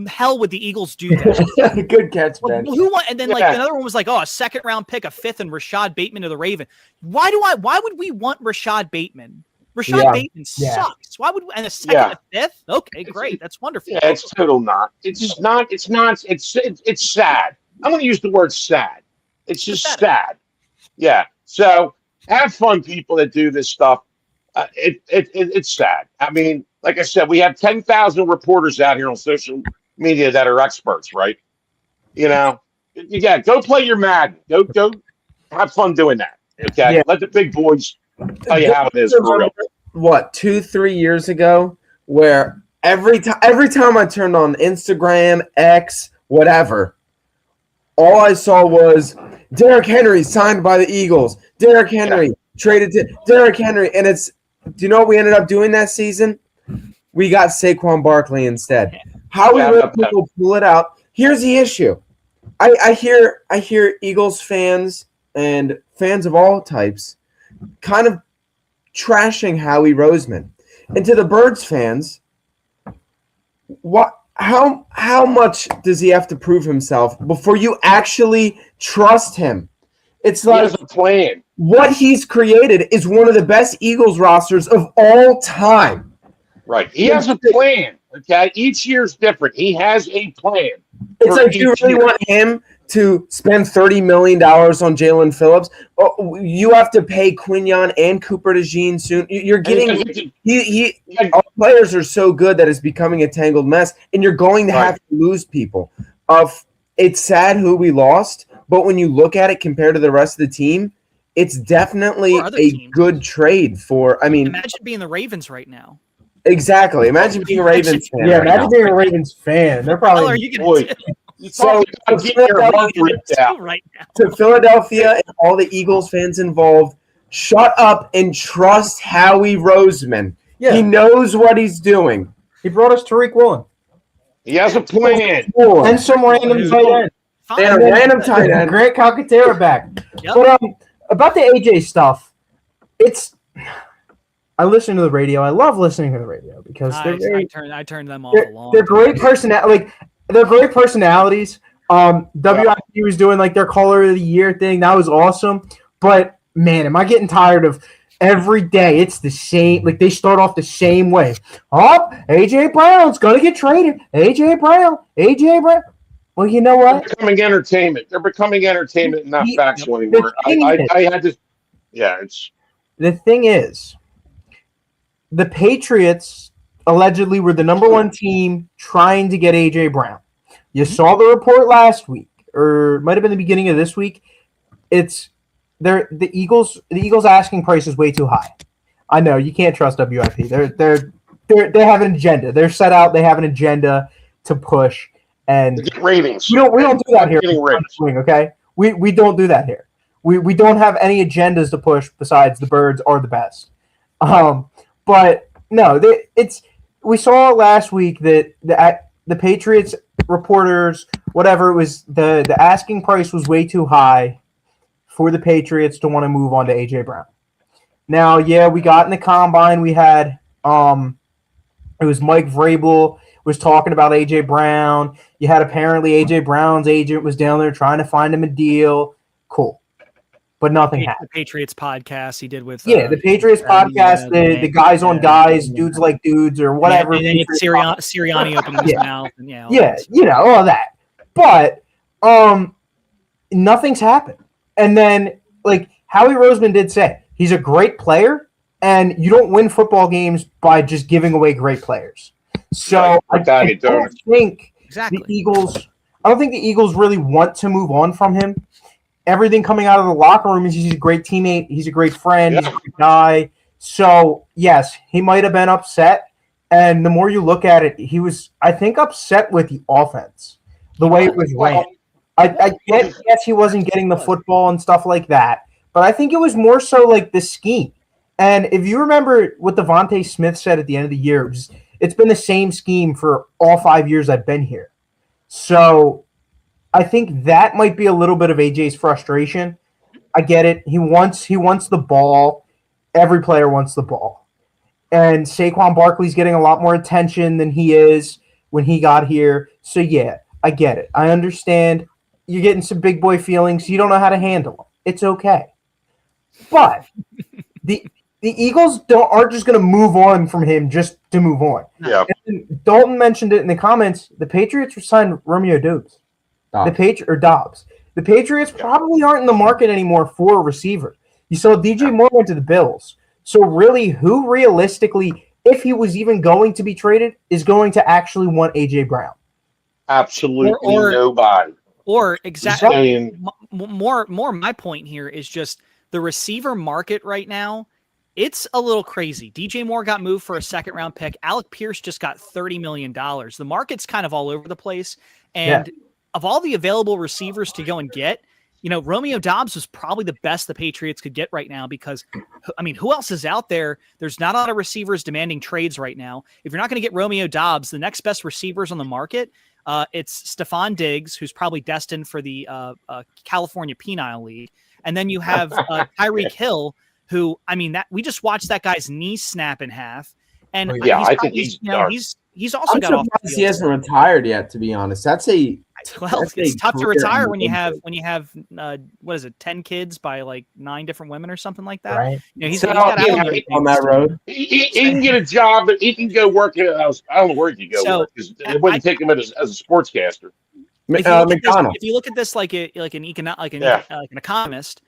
hell would the Eagles do that? Good catch, Ben. And then another one was like, oh, a second round pick, a fifth, and Rashad Bateman to the Raven. Why would we want Rashad Bateman? Bateman sucks. Why would and a second, a fifth? Okay, great. That's wonderful. Yeah, it's total not. It's just not. It's not. It's sad. I'm going to use the word sad. It's just sad. Yeah. So have fun, people that do this stuff. It's sad. I mean, like I said, we have 10,000 reporters out here on social media that are experts, right? Go play your Madden. Go have fun doing that. Okay. Yeah. Let the big boys tell you how it is for real. What, 2-3 years ago, where every time I turned on Instagram, X, whatever, all I saw was Derrick Henry signed by the Eagles. Derrick Henry traded to Derrick Henry. And do you know what we ended up doing that season? We got Saquon Barkley instead. How we let people pull it out. Here's the issue. I hear Eagles fans and fans of all types kind of trashing Howie Roseman. And to the Birds fans, how much does he have to prove himself before you actually trust him? It's like, he has a plan. What he's created is one of the best Eagles rosters of all time. Right. He has a plan. Okay. Each year's different. He has a plan. It's like, you really want him to spend $30 million on Jalen Phillips? Oh, you have to pay Quinyon and Cooper DeJean soon. You're getting our players are so good that it's becoming a tangled mess, and you're going to have to lose people. It's sad who we lost, but when you look at it compared to the rest of the team, it's definitely a good trade for. I mean, imagine being the Ravens right now. Exactly. Imagine being a Ravens fan. Yeah, right imagine now. being a Ravens fan. They're What the hell are probably you Boy, going to you So, talk about getting your heart ripped do out. right now? to Philadelphia and all the Eagles fans involved, shut up and trust Howie Roseman. Yeah. He knows what he's doing. he brought us Tariq Woolen He has a plan. and some random Who- tight end. Fine. And a random tight end. Grant Calcaterra back. Yep. But about the AJ stuff, I listen to the radio. I love listening to the radio because they're very, I turned them off a long they're time great ago. they're great personalities. WIP was doing like their caller of the year thing. That was awesome. But man, am I getting tired of every day? It's the same. Like they start off the same way. Oh, AJ Brown's gonna get traded. AJ Brown. Well, you know They're what? becoming entertainment. They're becoming entertainment, not factual anymore. I had to. Yeah, it's The thing is, the Patriots allegedly were the number one team trying to get AJ Brown. You saw the report last week, or it might have been the beginning of this week. It's the Eagles asking price is way too high. I know you can't trust WIP. They have an agenda. They're set out. They have an agenda to push, and to get ratings. we don't do that here. Getting ratings. Okay, we don't do that here. We don't have any agendas to push besides the birds are the best. But no, we saw last week that the Patriots reporters, whatever it was, the asking price was way too high for the Patriots to want to move on to AJ Brown. Now, yeah, we got in the combine. We had it was Mike Vrabel was talking about AJ Brown. You had apparently AJ Brown's agent was down there trying to find him a deal. Cool. But nothing happened. The Patriots podcast he did with The Patriots podcast, the guys on guys, dudes like dudes, or whatever. And then Sirianni opening his mouth. And all that. But nothing's happened. And then, like Howie Roseman did say, he's a great player, and you don't win football games by just giving away great players. So I don't think exactly. I don't think the Eagles really want to move on from him. Everything coming out of the locker room is he's a great teammate. He's a great friend. He's a great guy. So, yes, he might have been upset. And the more you look at it, he was, I think, upset with the offense, the way it was ran. I guess he wasn't getting the football and stuff like that. But I think it was more so like the scheme. And if you remember what Devontae Smith said at the end of the year, it's been the same scheme for all 5 years I've been here. So I think that might be a little bit of AJ's frustration. I get it. He wants the ball. Every player wants the ball. And Saquon Barkley's getting a lot more attention than he is when he got here. So, yeah, I get it. I understand you're getting some big boy feelings. You don't know how to handle them. It's okay. But the Eagles aren't just going to move on from him just to move on. Yeah. And Dalton mentioned it in the comments. The Patriots signed Romeo Doubs. Dobbs. The Patriots probably aren't in the market anymore for a receiver. You saw DJ Moore went to the Bills. So really, who realistically, if he was even going to be traded, is going to actually want AJ Brown? Absolutely nobody. Or exactly. More. My point here is just the receiver market right now. It's a little crazy. DJ Moore got moved for a second-round pick. Alec Pierce just got $30 million. The market's kind of all over the place, and of all the available receivers to go and get, Romeo Doubs was probably the best the Patriots could get right now because, who else is out there? There's not a lot of receivers demanding trades right now. If you're not going to get Romeo Doubs, the next best receivers on the market, it's Stephon Diggs, who's probably destined for the California Penile League. And then you have Tyreek Hill, who, that we just watched that guy's knee snap in half. And I think he's done. He's also I'm got off the surprised field. he hasn't retired yet, to be honest. It's tough to retire when you have 10 kids by like 9 different women or something like that. Right. He's got on that road. He can get a job, but he can go work. I don't know where he can go work because it wouldn't take him as a sportscaster. If you look at this like an economist,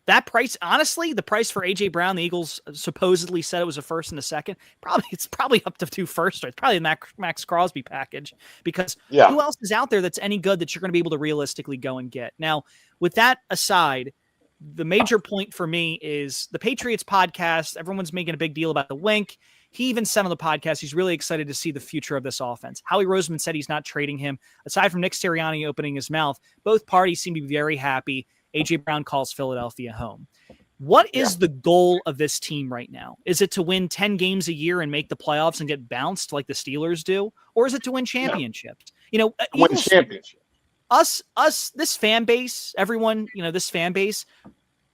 that price. Honestly, the price for AJ Brown, the Eagles supposedly said it was a first and a second. It's probably up to 2 firsts. It's probably a Max Crosby package because who else is out there that's any good that you're going to be able to realistically go and get? Now, with that aside, the major point for me is the Patriots podcast. Everyone's making a big deal about the wink. he even said on the podcast he's really excited to see the future of this offense. Howie Roseman said he's not trading him. Aside from Nick Sirianni opening his mouth, both parties seem to be very happy. A.J. Brown calls Philadelphia home. What is the goal of this team right now? Is it to win 10 games a year and make the playoffs and get bounced like the Steelers do? Or is it to win championships? Win Eagles, championship. us, this fan base, everyone, this fan base,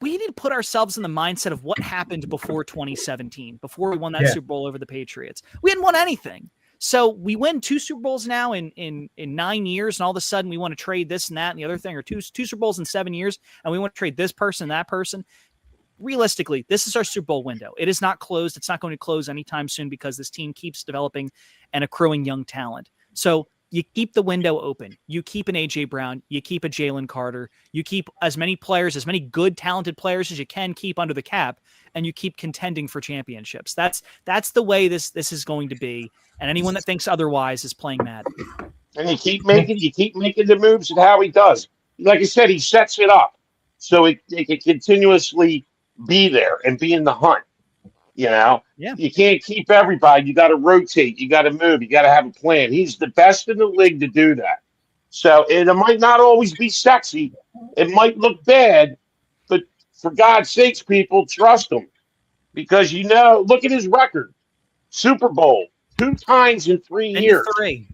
we need to put ourselves in the mindset of what happened before 2017, before we won that Super Bowl over the Patriots. We hadn't won anything. So we win 2 Super Bowls now in 9 years, and all of a sudden we want to trade this and that and the other thing, or two Super Bowls in 7 years, and we want to trade this person and that person. Realistically, this is our Super Bowl window. It is not closed. It's not going to close anytime soon because this team keeps developing and accruing young talent. So you keep the window open. You keep an A.J. Brown. You keep a Jalen Carter. You keep as many players, as many good, talented players as you can keep under the cap, and you keep contending for championships. That's the way this is going to be. And anyone that thinks otherwise is playing Madden. And you keep making the moves that Howie does. Like I said, he sets it up so it can continuously be there and be in the hunt. You can't keep everybody. You got to rotate. You got to move. You got to have a plan. He's the best in the league to do that. So it might not always be sexy. It might look bad, but for God's sakes, people, trust him. Because, look at his record. Super Bowl 2 times in 3 years. 3.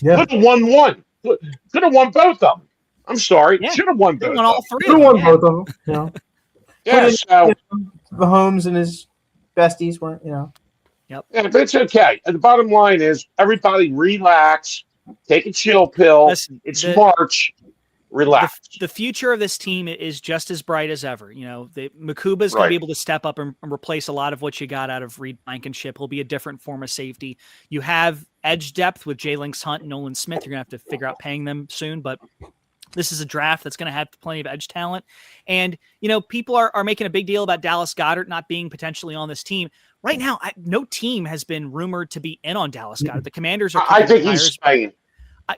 Yeah. Could have won one. Could have won both of them. I'm sorry. Yeah. Should have won both. Won all 3. Could have won both of them. Yeah, so Mahomes and his besties weren't, yeah, but it's okay. And the bottom line is everybody relax, take a chill pill. Listen, it's March. Relax. The future of this team is just as bright as ever. Makuba's going to be able to step up and replace a lot of what you got out of Reed Blankenship. He'll be a different form of safety. You have edge depth with Jay Links Hunt and Nolan Smith. You're going to have to figure out paying them soon, but this is a draft that's going to have plenty of edge talent. And, people are making a big deal about Dallas Goedert not being potentially on this team. Right now, no team has been rumored to be in on Dallas Goedert. The Commanders are. I think he's staying.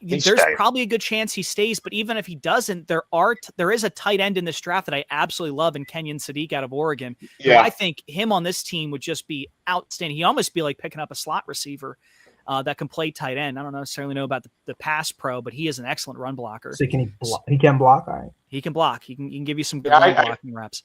There's probably a good chance he stays, but even if he doesn't, there is a tight end in this draft that I absolutely love in Kenyon Sadiq out of Oregon. Yeah. I think him on this team would just be outstanding. He almost be like picking up a slot receiver that can play tight end. I don't necessarily know about the pass pro, but he is an excellent run blocker. So can he block? He can block, all right. He can block. He can give you some good run blocking reps.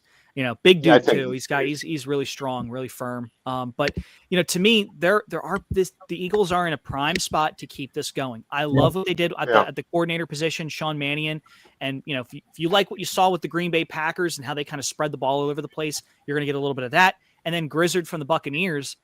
Big dude too. He's really strong, really firm. But to me, the Eagles are in a prime spot to keep this going. I love what they did at the coordinator position, Sean Mannion. And if you like what you saw with the Green Bay Packers and how they kind of spread the ball all over the place, you're going to get a little bit of that. And then Grizzard from the Buccaneers.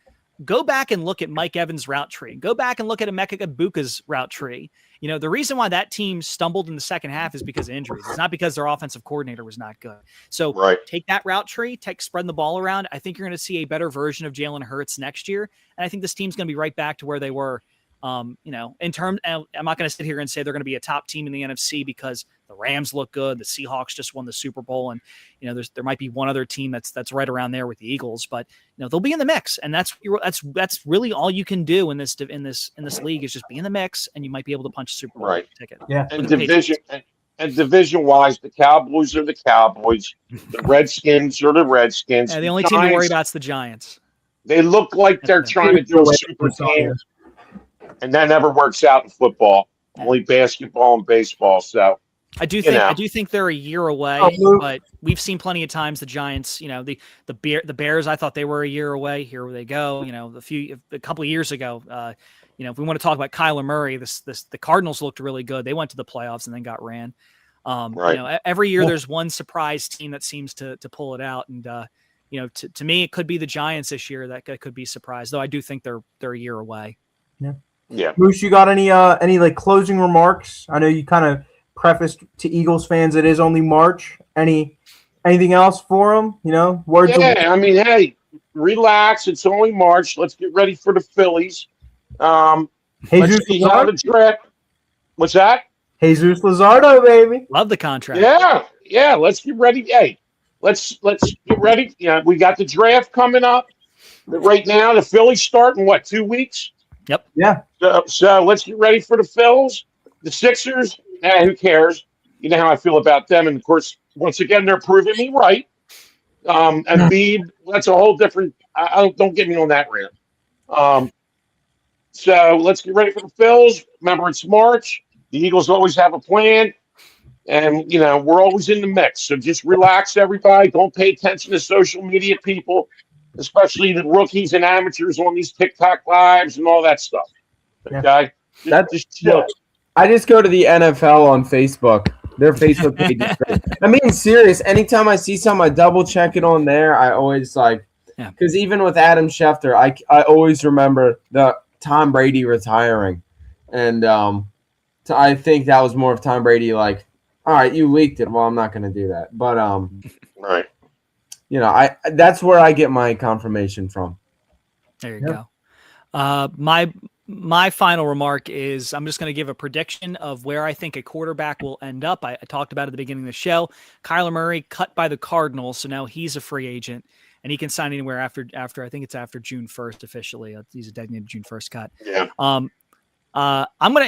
Go back and look at Mike Evans' route tree. Go back and look at Emeka Egbuka's route tree. The reason why that team stumbled in the second half is because of injuries. It's not because their offensive coordinator was not good. So take that route tree, spreading the ball around. I think you're going to see a better version of Jalen Hurts next year. And I think this team's going to be right back to where they were. In terms, I'm not going to sit here and say they're going to be a top team in the NFC because the Rams look good. The Seahawks just won the Super Bowl, and there might be one other team that's right around there with the Eagles, but they'll be in the mix, and that's really all you can do in this league is just be in the mix, and you might be able to punch a Super Bowl ticket. Yeah, and division wise, the Cowboys are the Cowboys, the Redskins are the Redskins. Yeah, the only team to worry about is the Giants. They look like they're trying to do a super team. And that never works out in football. Only basketball and baseball. So I do think they're a year away, but we've seen plenty of times the Giants. The Bears. I thought they were a year away. Here they go. A couple of years ago. If we want to talk about Kyler Murray, the Cardinals looked really good. They went to the playoffs and then got ran. Every year there's one surprise team that seems to pull it out, and to me it could be the Giants this year that could be surprised. Though I do think they're a year away. Yeah. Yeah. Moose, you got any like closing remarks? I know you kind of prefaced to Eagles fans it is only March. Anything else for them? Words. Yeah, hey, relax. It's only March. Let's get ready for the Phillies. Let's see how the draft. What's that? Jesus Luzardo, baby. Love the contract. Yeah. Let's get ready. Hey, let's get ready. We got the draft coming up. Right now, the Phillies start in 2 weeks? Yep. Yeah. So let's get ready for the Phils. The Sixers, who cares? You know how I feel about them. And, of course, once again, they're proving me right. Embiid, that's a whole different – don't get me on that rant. So let's get ready for the Phils. Remember, it's March. The Eagles always have a plan. And, we're always in the mix. So just relax, everybody. Don't pay attention to social media people, especially the rookies and amateurs on these TikTok lives and all that stuff. Okay? Just chill. I just go to the NFL on Facebook. Their Facebook page is great. I mean, serious. Anytime I see something, I double check it on there. I always because even with Adam Schefter, I always remember the Tom Brady retiring. And so I think that was more of Tom Brady like, all right, you leaked it. Well, I'm not going to do that. But right. That's where I get my confirmation from. There you go. My final remark is I'm just going to give a prediction of where I think a quarterback will end up. I talked about it at the beginning of the show. Kyler Murray cut by the Cardinals, so now he's a free agent, and he can sign anywhere after I think it's after June 1st officially. He's a designated June 1st cut. Yeah.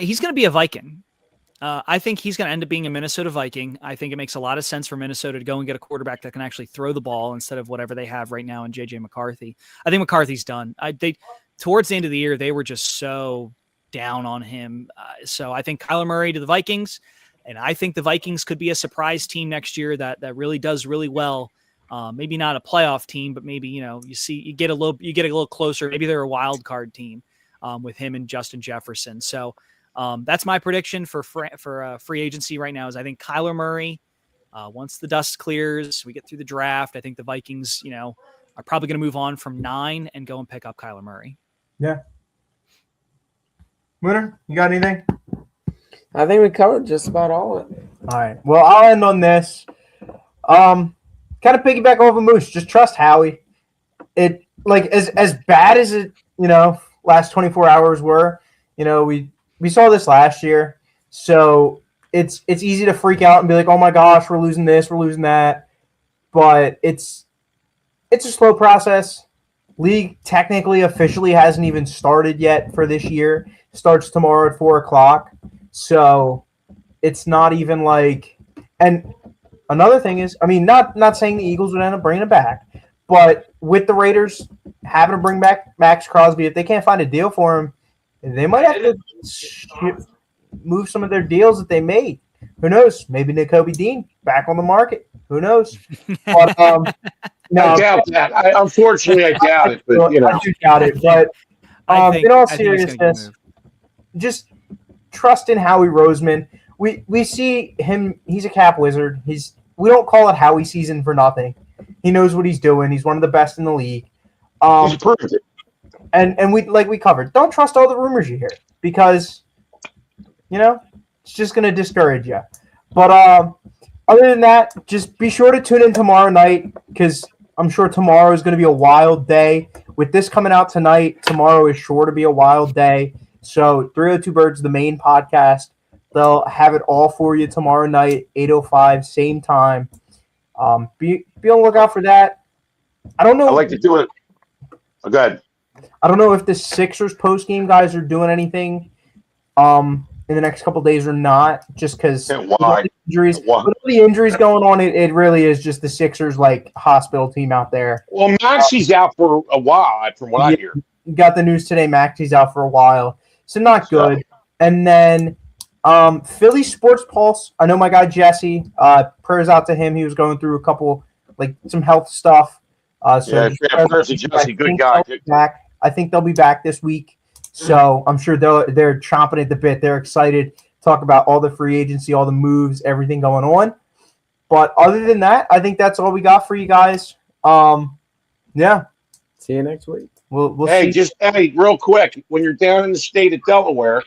He's going to be a Viking. I think he's going to end up being a Minnesota Viking. I think it makes a lot of sense for Minnesota to go and get a quarterback that can actually throw the ball instead of whatever they have right now in J.J. McCarthy. I think McCarthy's done. Towards the end of the year, they were just so down on him. So I think Kyler Murray to the Vikings, and I think the Vikings could be a surprise team next year that really does really well. Maybe not a playoff team, but maybe you get a little closer. Maybe they're a wild card team with him and Justin Jefferson. So. That's my prediction for free agency right now. Is I think Kyler Murray, once the dust clears, we get through the draft. I think the Vikings, are probably going to move on from 9 and go and pick up Kyler Murray. Yeah. Winner, you got anything? I think we covered just about all of it. All right. Well, I'll end on this. Kind of piggyback off of Moose. Just trust Howie. It as bad as it last 24 hours were. We saw this last year, so it's easy to freak out and be like, oh my gosh, we're losing this, we're losing that. But it's a slow process. League technically officially hasn't even started yet for this year. Starts tomorrow at 4:00. So it's not even like. And another thing is, I mean, not saying the Eagles would end up bringing it back, but with the Raiders having to bring back Max Crosby, if they can't find a deal for him, they might have to move some of their deals that they made. Who knows? Maybe Nakobe Dean back on the market. Who knows? But, I doubt that. Unfortunately, I doubt it. But I do doubt it. But in all seriousness, just trust in Howie Roseman. We see him. He's a cap wizard. We don't call it Howie season for nothing. He knows what he's doing. He's one of the best in the league. He's proved it. And we covered. Don't trust all the rumors you hear because, it's just going to discourage you. But other than that, just be sure to tune in tomorrow night because I'm sure tomorrow is going to be a wild day. With this coming out tonight, tomorrow is sure to be a wild day. So 302 Birds, the main podcast, they'll have it all for you tomorrow night, 8:05, same time. Be on the lookout for that. I don't know. I like to do it. Oh, go ahead. I don't know if the Sixers postgame guys are doing anything in the next couple of days or not, just because injuries. With all the injuries going on, it really is just the Sixers hospital team out there. Well, Maxi's out for a while, from what I hear. Got the news today. Maxi's out for a while, so not good. And then Philly Sports Pulse. I know my guy Jesse. Prayers out to him. He was going through a couple some health stuff. Prayers to Jesse. Good guy. I think they'll be back this week. So I'm sure they're chomping at the bit. They're excited to talk about all the free agency, all the moves, everything going on. But other than that, I think that's all we got for you guys. Yeah. See you next week. We'll see. Real quick, when you're down in the state of Delaware.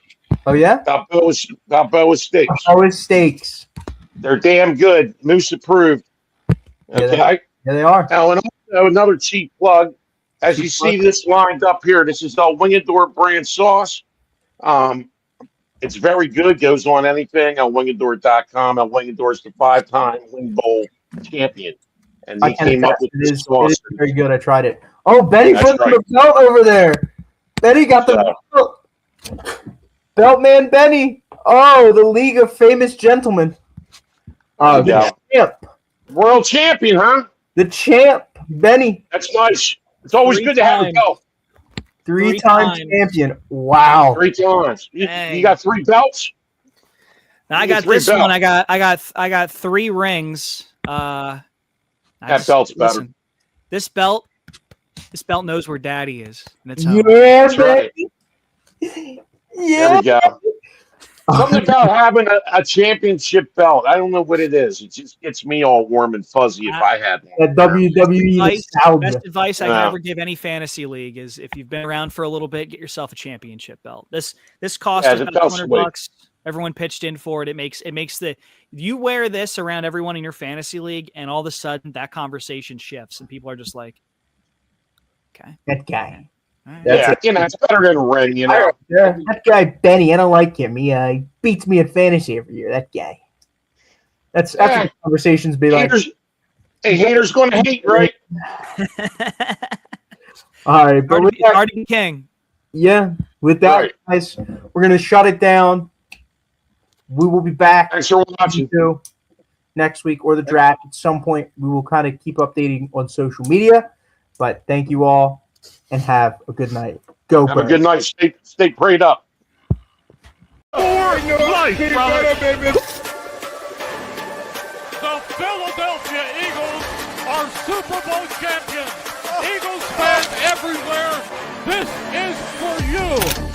Oh, yeah? Balboa Steaks. Balboa Steaks. They're damn good. Moose approved. Okay? Yeah, they are. Now, and also another cheap plug. As you see this lined up here, this is the Wingador brand sauce. It's very good. Goes on anything on wingador.com. Wingador is the 5-time Wing Bowl champion. And he came up with this sauce. It is very good. I tried it. Oh, Benny put the belt over there. Benny got the belt. Beltman Benny. Oh, the League of Famous Gentlemen. Oh, the champ. World champion, huh? The champ, Benny. That's nice. It's always good to have a belt. Three-time champion. Wow. 3 times. You got 3 belts? Now, I got this one. I got 3 rings. That belt's better. This belt knows where Daddy is. And it's Yeah, right. Yeah. There we go. Something about having a championship belt. I don't know what it is. It just gets me all warm and fuzzy if I had one. The WWE best advice I can ever give any fantasy league is if you've been around for a little bit, get yourself a championship belt. This cost us about $200. Everyone pitched in for it. It makes you wear this around everyone in your fantasy league, and all of a sudden that conversation shifts, and people are just like, "Okay, that guy." It's better than a ring, Yeah, that guy Benny, I don't like him. He beats me at fantasy every year. That guy. That's what conversations be like. Haters going to hate, right? All right, but Hardy King. Yeah, with that, guys, we're gonna shut it down. We will be back. Thanks for watching. Next week or the draft at some point. We will kind of keep updating on social media. But thank you all. And have a good night. Have a good night. Stay prayed up. Life, brother. The Philadelphia Eagles are Super Bowl champions. Eagles fans everywhere, this is for you.